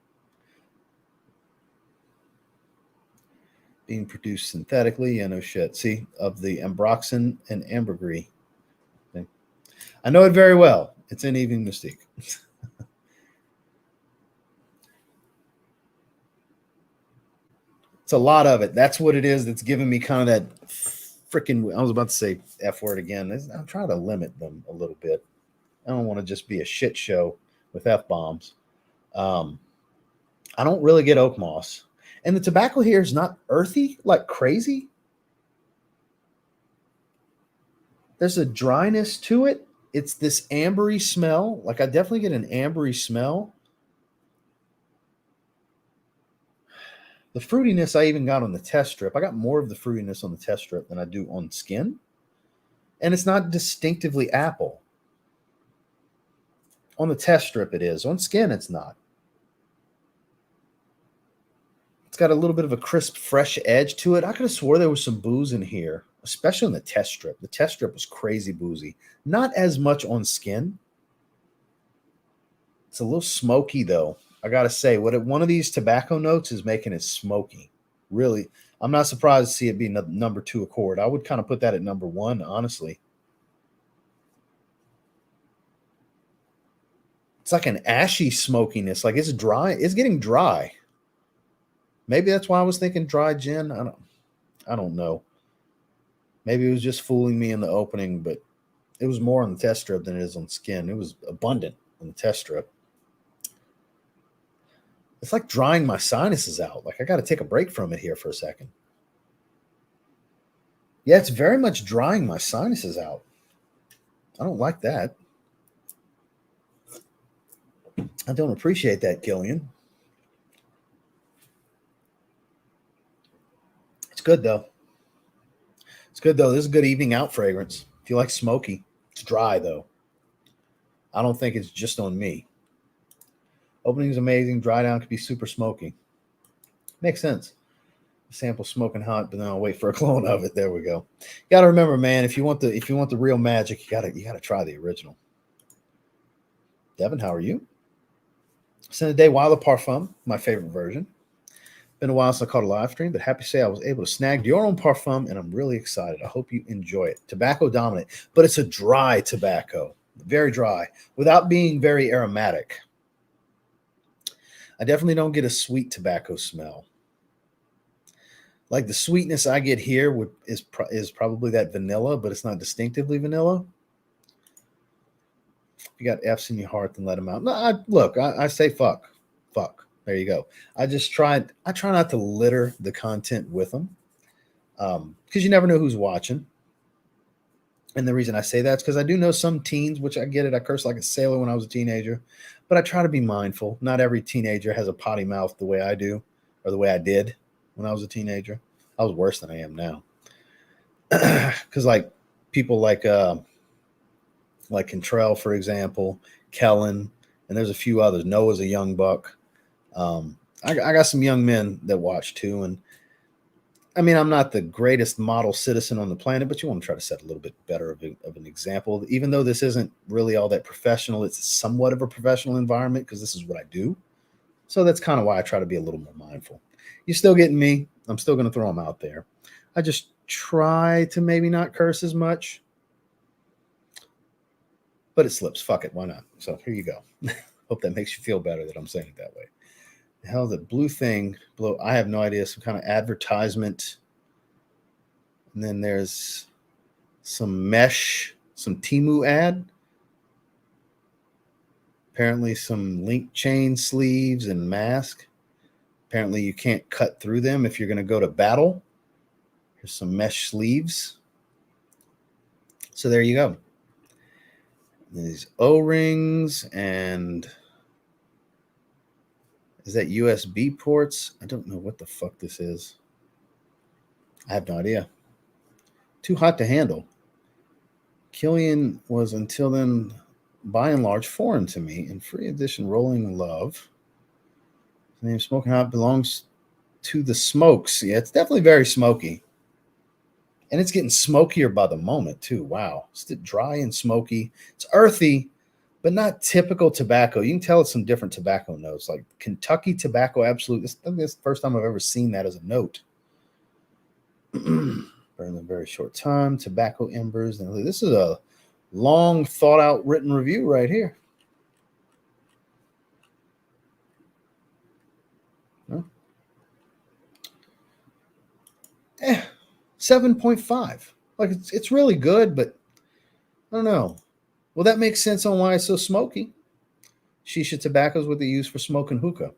Being produced synthetically. Yeah, no shit. See, of the ambroxan and ambergris. Okay. I know it very well. It's in Evening Mystique. It's a lot of it. That's what it is that's giving me kind of that freaking, I was about to say F word again. I'm trying to limit them a little bit. I don't want to just be a shit show with F-bombs. I don't really get oak moss. And the tobacco here is not earthy like crazy. There's a dryness to it. It's this ambery smell. Like I definitely get an ambery smell. The fruitiness I even got on the test strip. I got more of the fruitiness on the test strip than I do on skin. And it's not distinctively apple. On the test strip it is. On skin it's not. It's got a little bit of a crisp, fresh edge to it. I could have swore there was some booze in here, especially on the test strip. The test strip was crazy boozy. Not as much on skin. It's a little smoky, though. I got to say, one of these tobacco notes is making it smoky. Really, I'm not surprised to see it be number 2 Accord. I would kind of put that at number 1, honestly. It's like an ashy smokiness. Like it's dry. It's getting dry. Maybe that's why I was thinking dry gin. I don't know. Maybe it was just fooling me in the opening, but it was more on the test strip than it is on skin. It was abundant on the test strip. It's like drying my sinuses out. Like I got to take a break from it here for a second. Yeah, it's very much drying my sinuses out. I don't like that. I don't appreciate that, Killian. It's good, though. It's good, though. This is a good evening out fragrance. If you like smoky, it's dry, though. I don't think it's just on me. Opening is amazing. Dry down could be super smoky. Makes sense. Sample smoking hot, but then I'll wait for a clone of it. There we go. You got to remember, man. If you want the real magic, you gotta try the original. Devin, how are you? Send a day while the Parfum, my favorite version. Been a while since I caught a live stream, but happy to say I was able to snag your own Parfum, and I'm really excited. I hope you enjoy it. Tobacco dominant, but it's a dry tobacco, very dry, without being very aromatic. I definitely don't get a sweet tobacco smell. Like the sweetness I get here is probably that vanilla, but it's not distinctively vanilla. If you got F's in your heart, then let them out. No, I say fuck. There you go. I try not to litter the content with them because you never know who's watching. And the reason I say that is because I do know some teens, which I get it. I cursed like a sailor when I was a teenager, but I try to be mindful. Not every teenager has a potty mouth the way I do or the way I did when I was a teenager. I was worse than I am now. Because like people like Cantrell, for example, Kellen, and there's a few others. Noah's a young buck. I got some young men that watch too. And I mean, I'm not the greatest model citizen on the planet, but you want to try to set a little bit better of an example. Even though this isn't really all that professional, it's somewhat of a professional environment because this is what I do. So that's kind of why I try to be a little more mindful. You're still getting me. I'm still going to throw them out there. I just try to maybe not curse as much. But it slips. Fuck it. Why not? So here you go. Hope that makes you feel better that I'm saying it that way. The hell, the blue thing below, I have no idea. Some kind of advertisement. And then there's some mesh, some Temu ad. Apparently some link chain sleeves and mask. Apparently you can't cut through them if you're going to go to battle. Here's some mesh sleeves. So there you go. These O-rings and is that USB ports? I don't know what the fuck this is. I have no idea. Too hot to handle. Killian was until then, by and large, foreign to me. In free edition Rolling Love. The name Smoking Hot belongs to the smokes. Yeah, it's definitely very smoky. And it's getting smokier by the moment, too. Wow. It's dry and smoky. It's earthy, but not typical tobacco. You can tell it's some different tobacco notes, like Kentucky Tobacco Absolute. This is the first time I've ever seen that as a note. Burn in a very short time. Tobacco embers. This is a long, thought-out written review right here. Huh? 7.5. Like it's really good, but I don't know. Well, that makes sense on why it's so smoky. Shisha tobacco is what they use for smoking hookah.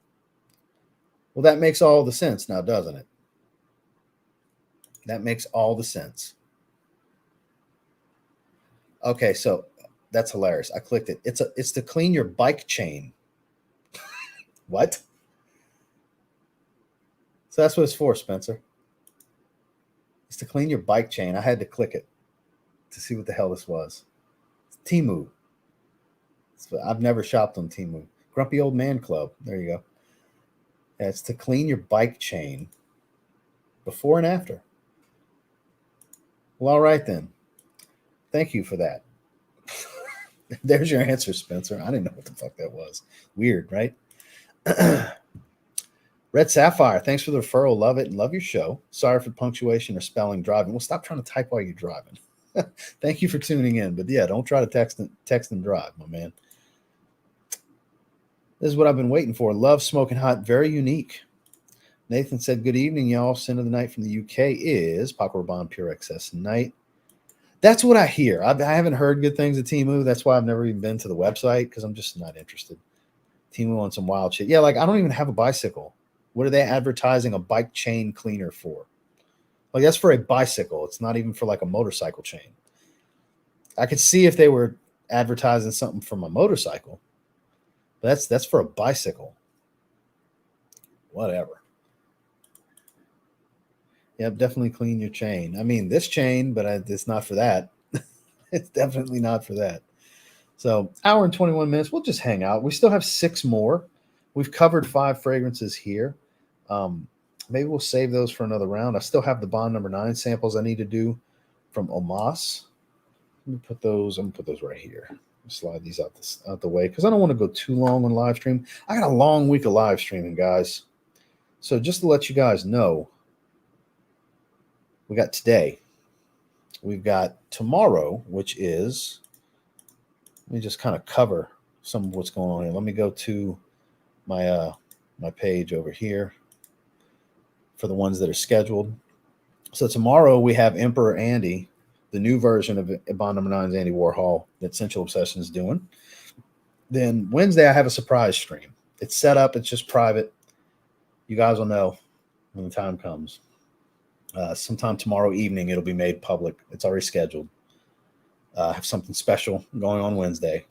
Well, that makes all the sense now, doesn't it? That makes all the sense. Okay, so That's hilarious. I clicked it. It's to clean your bike chain. What? So that's what it's for, Spencer. It's to clean your bike chain. I had to click it to see what the hell this was. It's Temu. I've never shopped on Temu. Grumpy Old Man Club. There you go. Yeah, it's to clean your bike chain before and after. Well, all right then. Thank you for that. There's your answer, Spencer. I didn't know what the fuck that was. Weird, right? Red Sapphire, thanks for the referral. Love it and love your show. Sorry for punctuation or spelling driving. Well, stop trying to type while you're driving. Thank you for tuning in. But yeah, don't try to text and drive, my man. This is what I've been waiting for. Love Smoking Hot. Very unique. Nathan said, good evening, y'all. Scent of the night from the UK is Paco Rabanne Pure Excess Night. That's what I hear. I haven't heard good things at Temu. That's why I've never even been to the website because I'm just not interested. Temu on some wild shit. Yeah, like I don't even have a bicycle. What are they advertising a bike chain cleaner for? Like that's for a bicycle. It's not even for like a motorcycle chain. I could see if they were advertising something for my motorcycle. But that's for a bicycle. Whatever. Yep, definitely clean your chain. I mean, this chain, but it's not for that. It's definitely not for that. So, hour and 21 minutes. We'll just hang out. We still have 6 more. We've covered 5 fragrances here. Maybe we'll save those for another round. I still have the Bond number 9 samples I need to do from Omas. Let me put those. I'm gonna put those right here. Slide these out the way because I don't want to go too long on live stream. I got a long week of live streaming, guys. So just to let you guys know, we got today. We've got tomorrow, which is, let me just kind of cover some of what's going on here. Let me go to my my page over here for the ones that are scheduled. So tomorrow we have Emperor Andy, the new version of Bond number 9's Andy Warhol that Sensual Obsession is doing. Then Wednesday I have a surprise stream. It's set up. It's just private. You guys will know when the time comes. Sometime tomorrow evening, it'll be made public. It's already scheduled. I have something special going on Wednesday.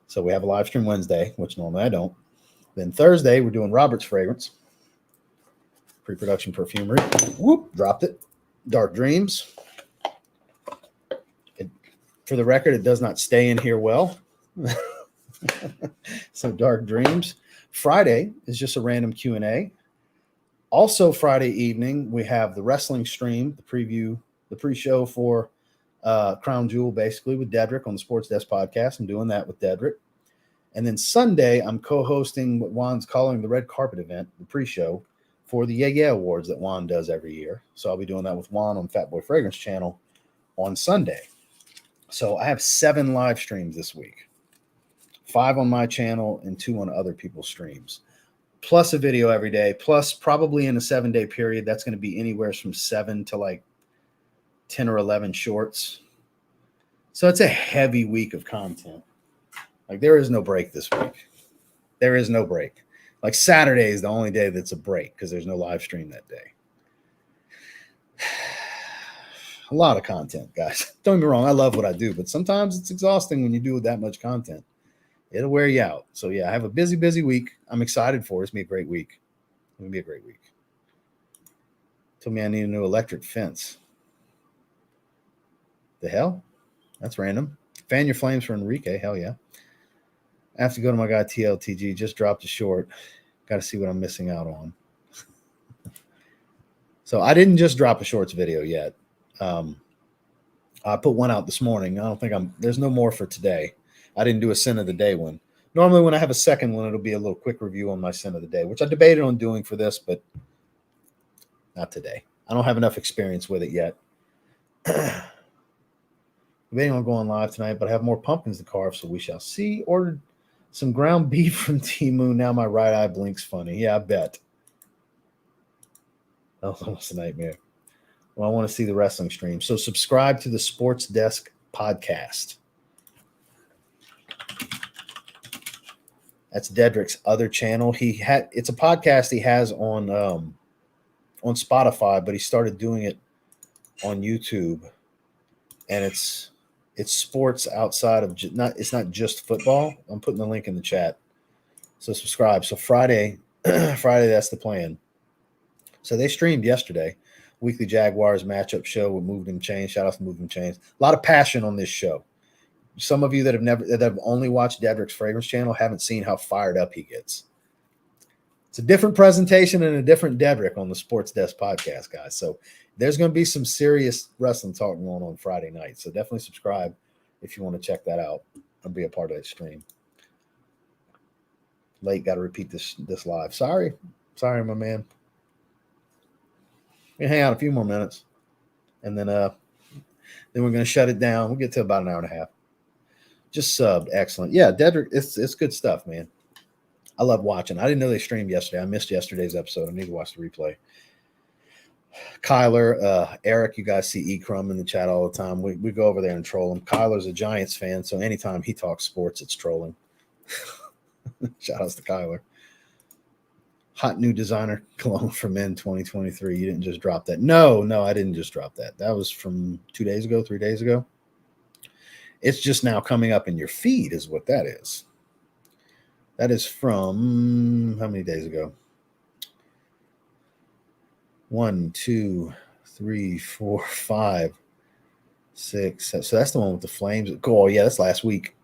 So we have a live stream Wednesday, which normally I don't. Then Thursday, we're doing Robert's Fragrance. Pre-production perfumery. Whoop, dropped it. Dark Dreams. For the record, it does not stay in here well. So Dark Dreams. Friday is just a random Q&A. Also Friday evening, we have the wrestling stream, the preview, the pre-show for Crown Jewel, basically, with Dedrick on the Sports Desk podcast. I'm doing that with Dedrick. And then Sunday, I'm co-hosting what Juan's calling the Red Carpet event, the pre-show, for the Yeah Yeah Awards that Juan does every year. So I'll be doing that with Juan on Fat Boy Fragrance channel on Sunday. So I have 7 live streams this week. 5 on my channel and 2 on other people's streams. Plus a video every day, plus probably in a 7-day period, that's going to be anywhere from 7 to like 10 or 11 shorts. So it's a heavy week of content. Like there is no break this week. There is no break. Like Saturday is the only day that's a break because there's no live stream that day. A lot of content, guys. Don't get me wrong. I love what I do, but sometimes it's exhausting when you do that much content. It'll wear you out. So yeah, I have a busy week. I'm excited for it. It's going to be a great week. It's going to be a great week. Told me I need a new electric fence. The hell? That's random. Fan your flames for Enrique. Hell yeah. I have to go to my guy TLTG. Just dropped a short. Got to see what I'm missing out on. So I didn't just drop a shorts video yet. I put one out this morning. I don't think there's no more for today. I didn't do a scent of the day one. Normally when I have a second one, it'll be a little quick review on my scent of the day, which I debated on doing for this, but not today. I don't have enough experience with it yet. Debating on going live tonight, but I have more pumpkins to carve, so we shall see. Ordered some ground beef from Temu. Now my right eye blinks funny. Yeah, I bet. That was almost a nightmare. Well, I want to see the wrestling stream. So subscribe to the Sports Desk podcast. That's Dedrick's other channel. It's a podcast he has on Spotify, but he started doing it on YouTube, and it's It's sports outside of it's not just football. I'm putting the link in the chat. So subscribe. So Friday, that's the plan. So they streamed yesterday, weekly Jaguars matchup show with Moved and Chains. Shout out to Moved and Chains. A lot of passion on this show. Some of you that have only watched Dedrick's Fragrance channel haven't seen how fired up he gets. It's a different presentation and a different Dedrick on the Sports Desk podcast, guys. So there's going to be some serious wrestling talk going on Friday night. So definitely subscribe if you want to check that out and be a part of that stream. Late, got to repeat this live. Sorry, my man. We hang out a few more minutes, and then we're going to shut it down. We'll get to about an hour and a half. Just subbed, excellent. Yeah, Dedrick, it's good stuff, man. I love watching. I didn't know they streamed yesterday. I missed yesterday's episode. I need to watch the replay. Kyler, Eric, you guys see E-Crumb in the chat all the time. We go over there and troll him. Kyler's a Giants fan, so anytime he talks sports, it's trolling. Shout outs to Kyler. Hot new designer cologne for men 2023. You didn't just drop that. No, I didn't just drop that. That was from 3 days ago. It's just now coming up in your feed is what that is. That is from how many days ago? 1, 2, 3, 4, 5, 6, 7. So that's the one with the flames. Oh, yeah, that's last week.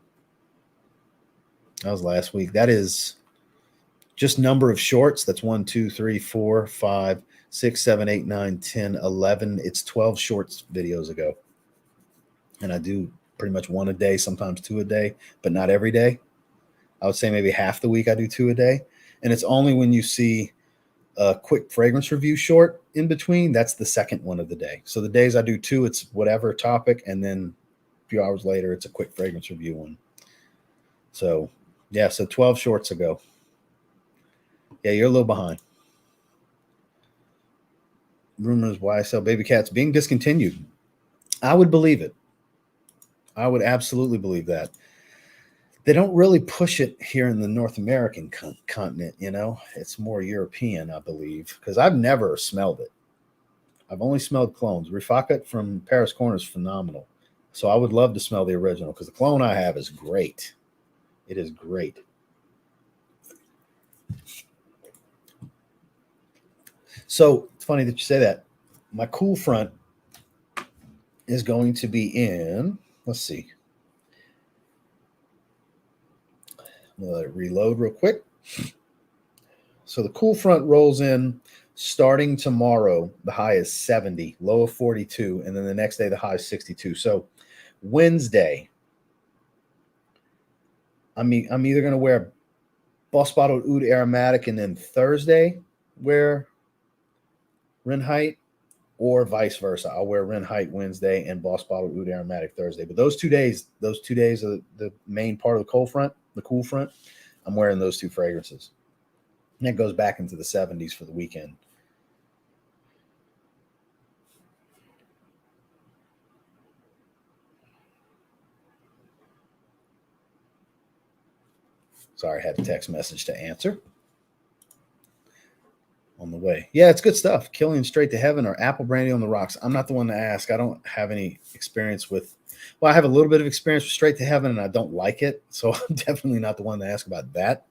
That was last week. That is just number of shorts. That's 1, 2, 3, 4, 5, 6, 7, 8, 9, 10, 11. It's 12 shorts videos ago. And I do pretty much one a day, sometimes 2 a day, but not every day. I would say maybe half the week I do 2 a day. And it's only when you see a quick fragrance review short in between, that's the second one of the day. So the days I do 2, it's whatever topic. And then a few hours later, it's a quick fragrance review one. So, yeah, so 12 shorts ago. Yeah, you're a little behind. Rumors YSL Baby Cats being discontinued. I would believe it. I would absolutely believe that. They don't really push it here in the North American continent, you know. It's more European, I believe, because I've never smelled it. I've only smelled clones. Rifakat from Paris Corner is phenomenal. So I would love to smell the original because the clone I have is great. It is great. So it's funny that you say that. My cool front is going to be in, let's see. I'm gonna let it reload real quick. So the cool front rolls in starting tomorrow. The high is 70, low of 42, and then the next day the high is 62. So Wednesday, I'm either gonna wear Boss Bottled Oud Aromatic, and then Thursday wear Renheit, or vice versa. I'll wear Renheit Wednesday and Boss Bottled Oud Aromatic Thursday. But those 2 days are the main part of the cool front. I'm wearing those 2 fragrances. And it goes back into the 70s for the weekend. Sorry, I had a text message to answer. On the way. Yeah, it's good stuff. Killian Straight to Heaven or Apple Brandy on the Rocks. I'm not the one to ask. I don't have any experience with, well, I have a little bit of experience with Straight to Heaven and I don't like it. So I'm definitely not the one to ask about that.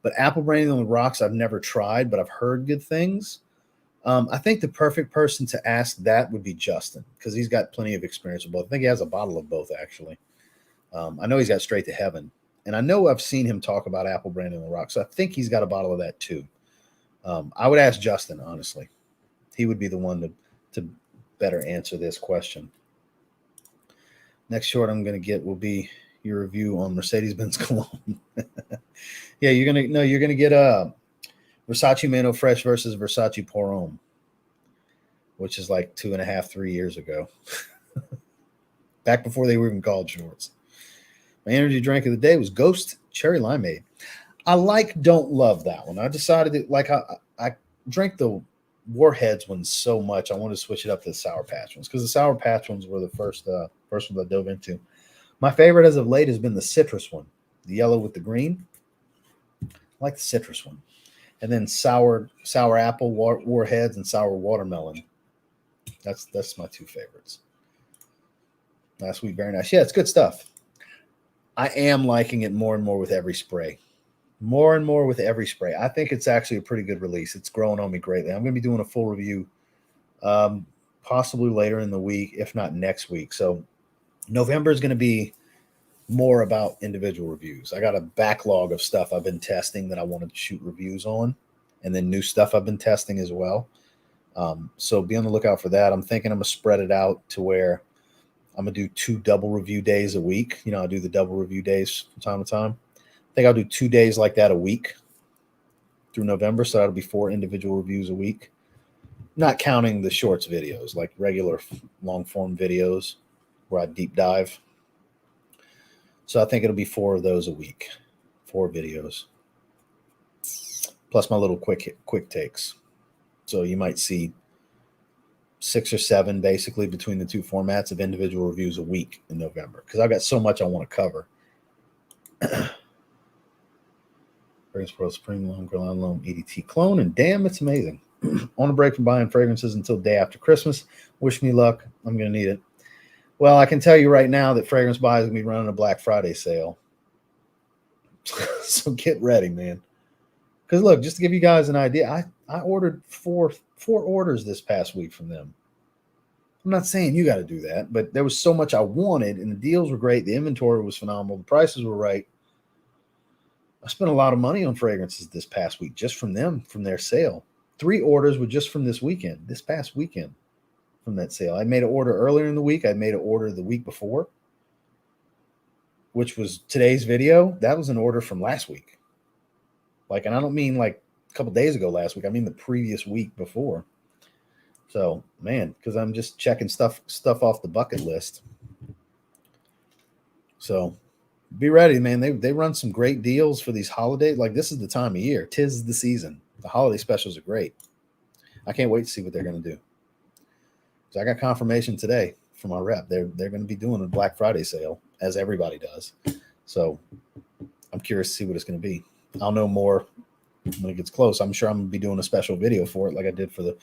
But Apple Brandy on the Rocks, I've never tried, but I've heard good things. I think the perfect person to ask that would be Justin because he's got plenty of experience with both. I think he has a bottle of both, actually. I know he's got Straight to Heaven. And I know I've seen him talk about Apple Brandy on the Rocks. So I think he's got a bottle of that too. I would ask Justin, honestly. He would be the one to better answer this question. Next short I'm going to get will be your review on Mercedes-Benz cologne. Yeah, you're going to get Versace Mano Fresh versus Versace Pour Homme, which is like 2.5, 3 years ago. Back before they were even called shorts. My energy drink of the day was Ghost Cherry Limeade. I don't love that one. I decided that I drank the Warheads ones so much. I wanted to switch it up to the Sour Patch ones because the Sour Patch ones were the first ones I dove into. My favorite as of late has been the citrus one, the yellow with the green. I like the citrus one. And then sour apple Warheads and sour watermelon. That's my 2 favorites. last week. Very nice. Yeah, it's good stuff. I am liking it more and more with every spray. More and more with every spray. I think it's actually a pretty good release. It's growing on me greatly. I'm going to be doing a full review possibly later in the week, if not next week. So November is going to be more about individual reviews. I got a backlog of stuff I've been testing that I wanted to shoot reviews on, and then new stuff I've been testing as well. So be on the lookout for that. I'm thinking I'm going to spread it out to where I'm going to do 2 double review days a week. You know, I do the double review days from time to time. I think I'll do 2 days like that a week through November. So that'll be 4 individual reviews a week, not counting the shorts videos, like regular long form videos where I deep dive. So I think it'll be 4 of those a week, 4 videos, plus my little quick takes. So you might see 6 or 7 basically between the 2 formats of individual reviews a week in November, because I've got so much I want to cover. Fragrance Pro Spring Long Guerlain Loam EDT clone, and damn, it's amazing. On a break from buying fragrances until day after Christmas. Wish me luck. I'm going to need it. Well, I can tell you right now that Fragrance Buy is going to be running a Black Friday sale. So get ready, man. Because look, just to give you guys an idea, I ordered four orders this past week from them. I'm not saying you got to do that, but there was so much I wanted, and the deals were great. The inventory was phenomenal. The prices were right. I spent a lot of money on fragrances this past week just from them, from their sale. 3 orders were just from this past weekend from that sale. I made an order earlier in the week. I made an order the week before, which was today's video. That was an order from last week. Like, and I don't mean like a couple days ago last week. I mean the previous week before. So, man, because I'm just checking stuff off the bucket list. So be ready, man. They run some great deals for these holidays. Like, this is the time of year. 'Tis the season. The holiday specials are great. I can't wait to see what they're going to do. So I got confirmation today from our rep. They're going to be doing a Black Friday sale, as everybody does. So I'm curious to see what it's going to be. I'll know more when it gets close. I'm sure I'm going to be doing a special video for it, like I did for the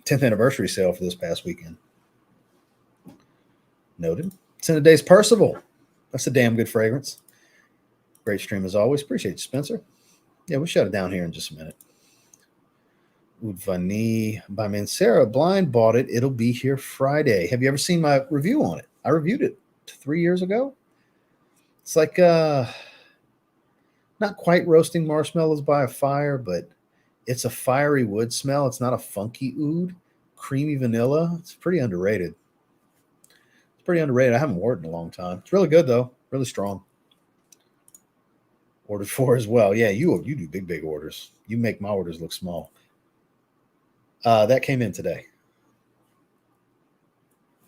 10th anniversary sale for this past weekend. Noted. It's Days Percival. That's a damn good fragrance. Great stream as always. Appreciate you, Spencer. Yeah, we'll shut it down here in just a minute. Oud Vanille by Mancera. Blind bought it. It'll be here Friday. Have you ever seen my review on it? I reviewed it 3 years ago. It's like not quite roasting marshmallows by a fire, but it's a fiery wood smell. It's not a funky oud. Creamy vanilla. It's pretty underrated. I haven't worn it in a long time. It's really good, though. Really strong. Ordered 4 as well. Yeah, you do big orders. You make my orders look small. That came in today.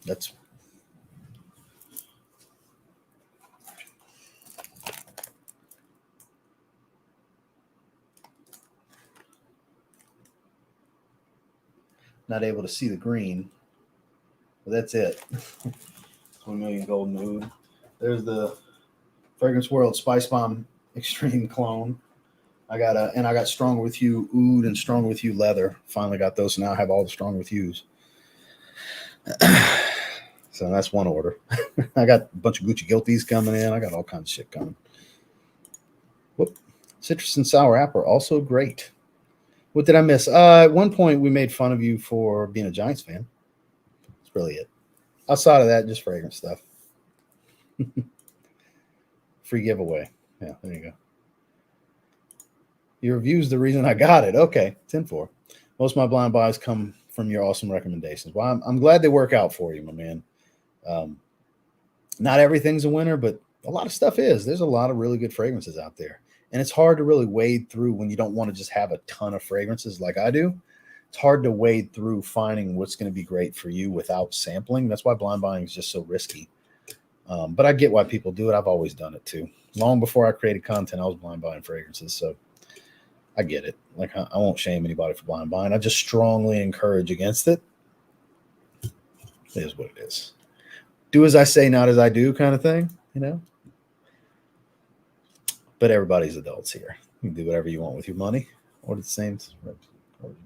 That's not able to see the green, but that's it. 1 million golden oud. There's the Fragrance World Spice Bomb Extreme clone. I got Stronger With You oud and Stronger With You leather. Finally got those. So now I have all the Stronger With Yous. So that's one order. I got a bunch of Gucci Guilties coming in. I got all kinds of shit coming. Whoop. Citrus and Sour Apple are also great. What did I miss? At one point, we made fun of you for being a Giants fan. That's really it. Outside of that, just fragrance stuff. Free giveaway. Yeah, there you go. Your review's the reason I got it. Okay, 10-4. Most of my blind buys come from your awesome recommendations. Well, I'm glad they work out for you, my man. Not everything's a winner, but a lot of stuff is. There's a lot of really good fragrances out there. And it's hard to really wade through when you don't want to just have a ton of fragrances like I do. It's hard to wade through finding what's going to be great for you without sampling. That's why blind buying is just so risky. But I get why people do it. I've always done it too. Long before I created content, I was blind buying fragrances. So I get it. Like, I won't shame anybody for blind buying. I just strongly encourage against it. It is what it is. Do as I say, not as I do kind of thing, you know? But everybody's adults here. You can do whatever you want with your money. Ordered the same.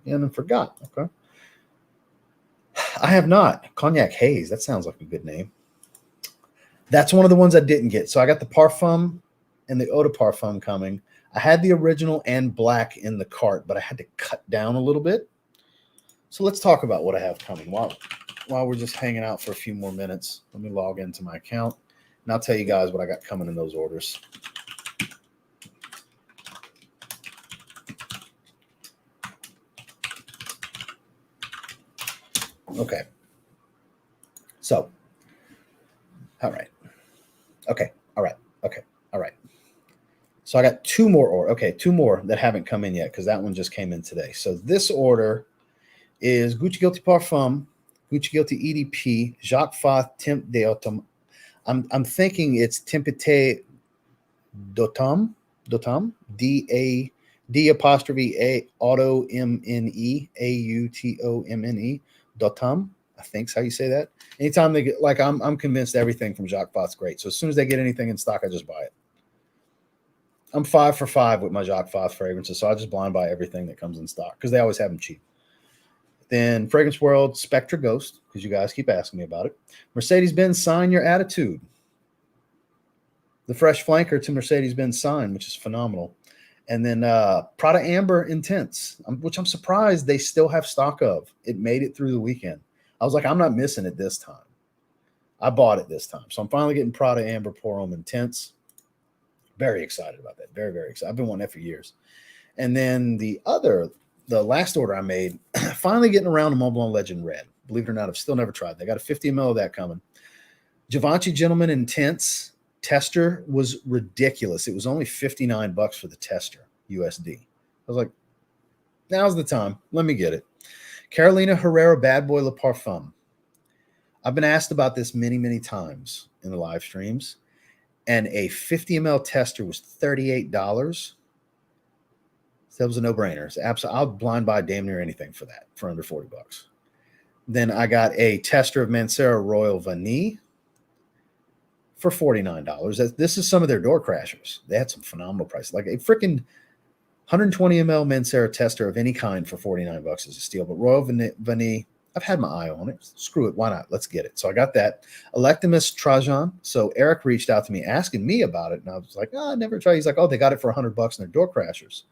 And forgot. Okay. I have not. Cognac Haze. That sounds like a good name. That's one of the ones I didn't get. So I got the Parfum and the Eau de Parfum coming. I had the original and black in the cart, but I had to cut down a little bit. So let's talk about what I have coming while we're just hanging out for a few more minutes. Let me log into my account, and I'll tell you guys what I got coming in those orders. Okay. So, all right. Okay. All right. Okay. All right. So I got two more that haven't come in yet because that one just came in today. So this order is Gucci Guilty Parfum, Gucci Guilty EDP, Jacques Fath Temp d'Automne. I'm thinking it's Tempete d'Automne, D apostrophe A auto MNE AUTOMNE d'Automne. I think's how you say that. Anytime they get, like, I'm convinced everything from Jacques Fath's great. So as soon as they get anything in stock, I just buy it. I'm 5 for 5 with my Jacques Fath fragrances, so I just blind buy everything that comes in stock because they always have them cheap. Then Fragrance World Spectra Ghost, because you guys keep asking me about it. Mercedes-Benz Sign Your Attitude. The fresh flanker to Mercedes-Benz Sign, which is phenomenal. And then Prada Amber Intense, which I'm surprised they still have stock of. It made it through the weekend. I was like, I'm not missing it this time. I bought it this time. So I'm finally getting Prada Amber Pour Homme Intense. Very excited about that. Very, very excited. I've been wanting that for years. And then the last order I made, finally getting around to Mont Blanc Legend Red. Believe it or not, I've still never tried. They got a 50 ml of that coming. Givenchy Gentleman Intense tester was ridiculous. It was only $59 for the tester, USD. I was like, now's the time. Let me get it. Carolina Herrera Bad Boy Le Parfum. I've been asked about this many, many times in the live streams, and a 50 ml tester was $38. So that was a no-brainer. It's absolutely, I'll blind buy damn near anything for that, for under $40. Then I got a tester of Mancera Royal Vanille for $49. This is some of their door crashers. They had some phenomenal prices. Like a freaking 120 ml Mancera tester of any kind for $49 is a steal. But Royal Vanille, I've had my eye on it. Screw it. Why not? Let's get it. So I got that. Electimus Trajan. So Eric reached out to me asking me about it. And I was like, I never tried. He's like, oh, they got it for $100 in their door crashers.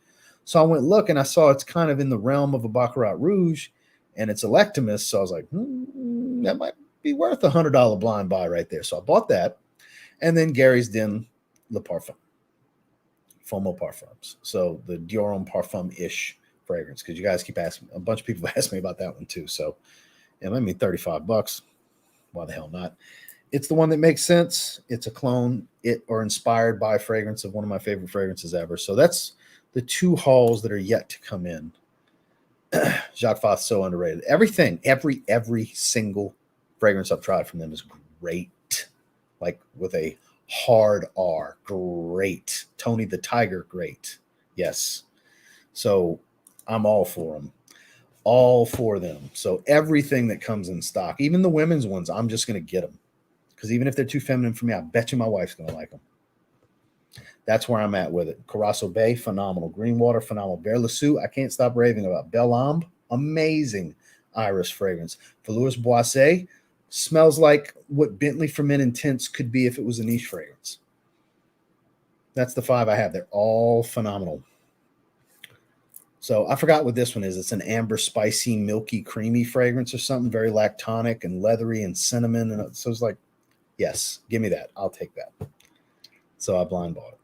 So I went look and I saw it's kind of in the realm of a Baccarat Rouge and it's Electimus. So I was like, that might be worth a $100 blind buy right there. So I bought that. And then Gary's Den Le Parfum. FOMO Parfums. So the Dior Homme Parfum-ish fragrance, because you guys keep asking, a bunch of people asked me about that one too. So it might be $35. Why the hell not? It's the one that makes sense. It's a clone, or inspired by fragrance of one of my favorite fragrances ever. So that's the two hauls that are yet to come in. Jacques Fath, so underrated. Everything, every single fragrance I've tried from them is great. Like with a hard R, great. Tony the Tiger, great. Yes. So I'm all for them. All for them. So everything that comes in stock, even the women's ones, I'm just going to get them. Because even if they're too feminine for me, I bet you my wife's going to like them. That's where I'm at with it. Carasso Bay, phenomenal. Greenwater, phenomenal. Bear Lassus, I can't stop raving about. Belle Ambre, amazing iris fragrance. Velours Boisset, smells like what Bentley for Men Intense could be if it was a niche fragrance. That's the 5 I have. They're all phenomenal. So I forgot what this one is. It's an amber, spicy, milky, creamy fragrance or something. Very lactonic and leathery and cinnamon. And so it's like, yes, give me that. I'll take that. So I blind bought it.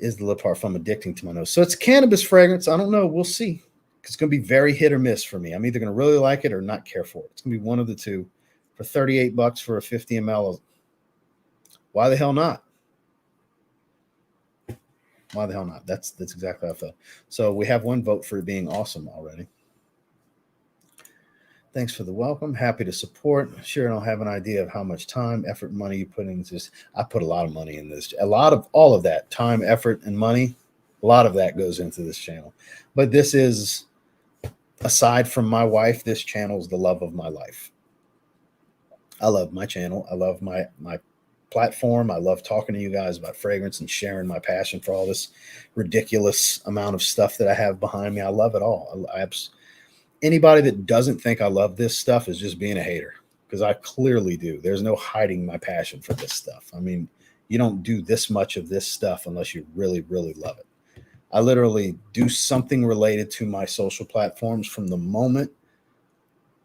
Is the Le Parfum addicting to my nose? So it's cannabis fragrance. I don't know. We'll see. It's going to be very hit or miss for me. I'm either going to really like it or not care for it. It's going to be one of the two. For $38 for a 50 ml. Why the hell not? Why the hell not? That's exactly how I felt. So we have one vote for it being awesome already. Thanks for the welcome. Happy to support. Sure, I don't have an idea of how much time, effort, money you put into this. I put a lot of money in this. A lot of all of that time, effort, and money. A lot of that goes into this channel. But this is, aside from my wife, this channel is the love of my life. I love my channel. I love my platform. I love talking to you guys about fragrance and sharing my passion for all this ridiculous amount of stuff that I have behind me. I love it all. Anybody that doesn't think I love this stuff is just being a hater. because I clearly do. There's no hiding my passion for this stuff. I mean, you don't do this much of this stuff unless you really, really love it. I literally do something related to my social platforms from the moment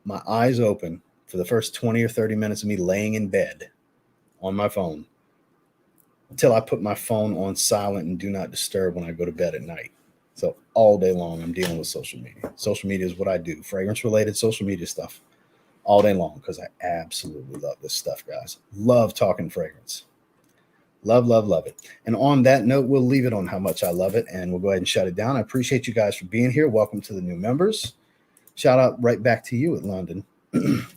my eyes open for the first 20 or 30 minutes of me laying in bed on my phone until I put my phone on silent and do not disturb when I go to bed at night. So all day long, I'm dealing with social media. Social media is what I do. Fragrance related social media stuff all day long because I absolutely love this stuff, guys. Love talking fragrance. Love, love, love it. And on that note, we'll leave it on how much I love it, and we'll go ahead and shut it down. I appreciate you guys for being here. Welcome to the new members. Shout out right back to you at London.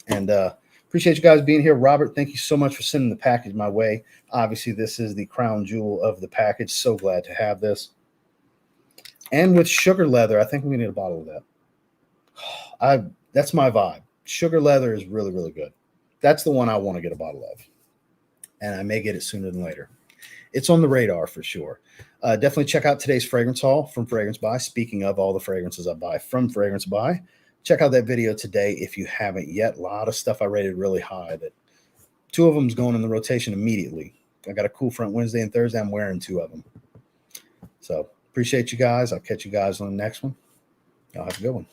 And appreciate you guys being here. Robert, thank you so much for sending the package my way. Obviously, this is the crown jewel of the package. So glad to have this. And with sugar leather, I think we need a bottle of that. That's my vibe. Sugar leather is really, really good. That's the one I want to get a bottle of. And I may get it sooner than later. It's on the radar for sure. Definitely check out today's fragrance haul from Fragrance Buy. Speaking of all the fragrances I buy from Fragrance Buy, check out that video today if you haven't yet. A lot of stuff I rated really high. That 2 of them's going in the rotation immediately. I got a cool front Wednesday and Thursday. I'm wearing 2 of them. So appreciate you guys. I'll catch you guys on the next one. Y'all have a good one.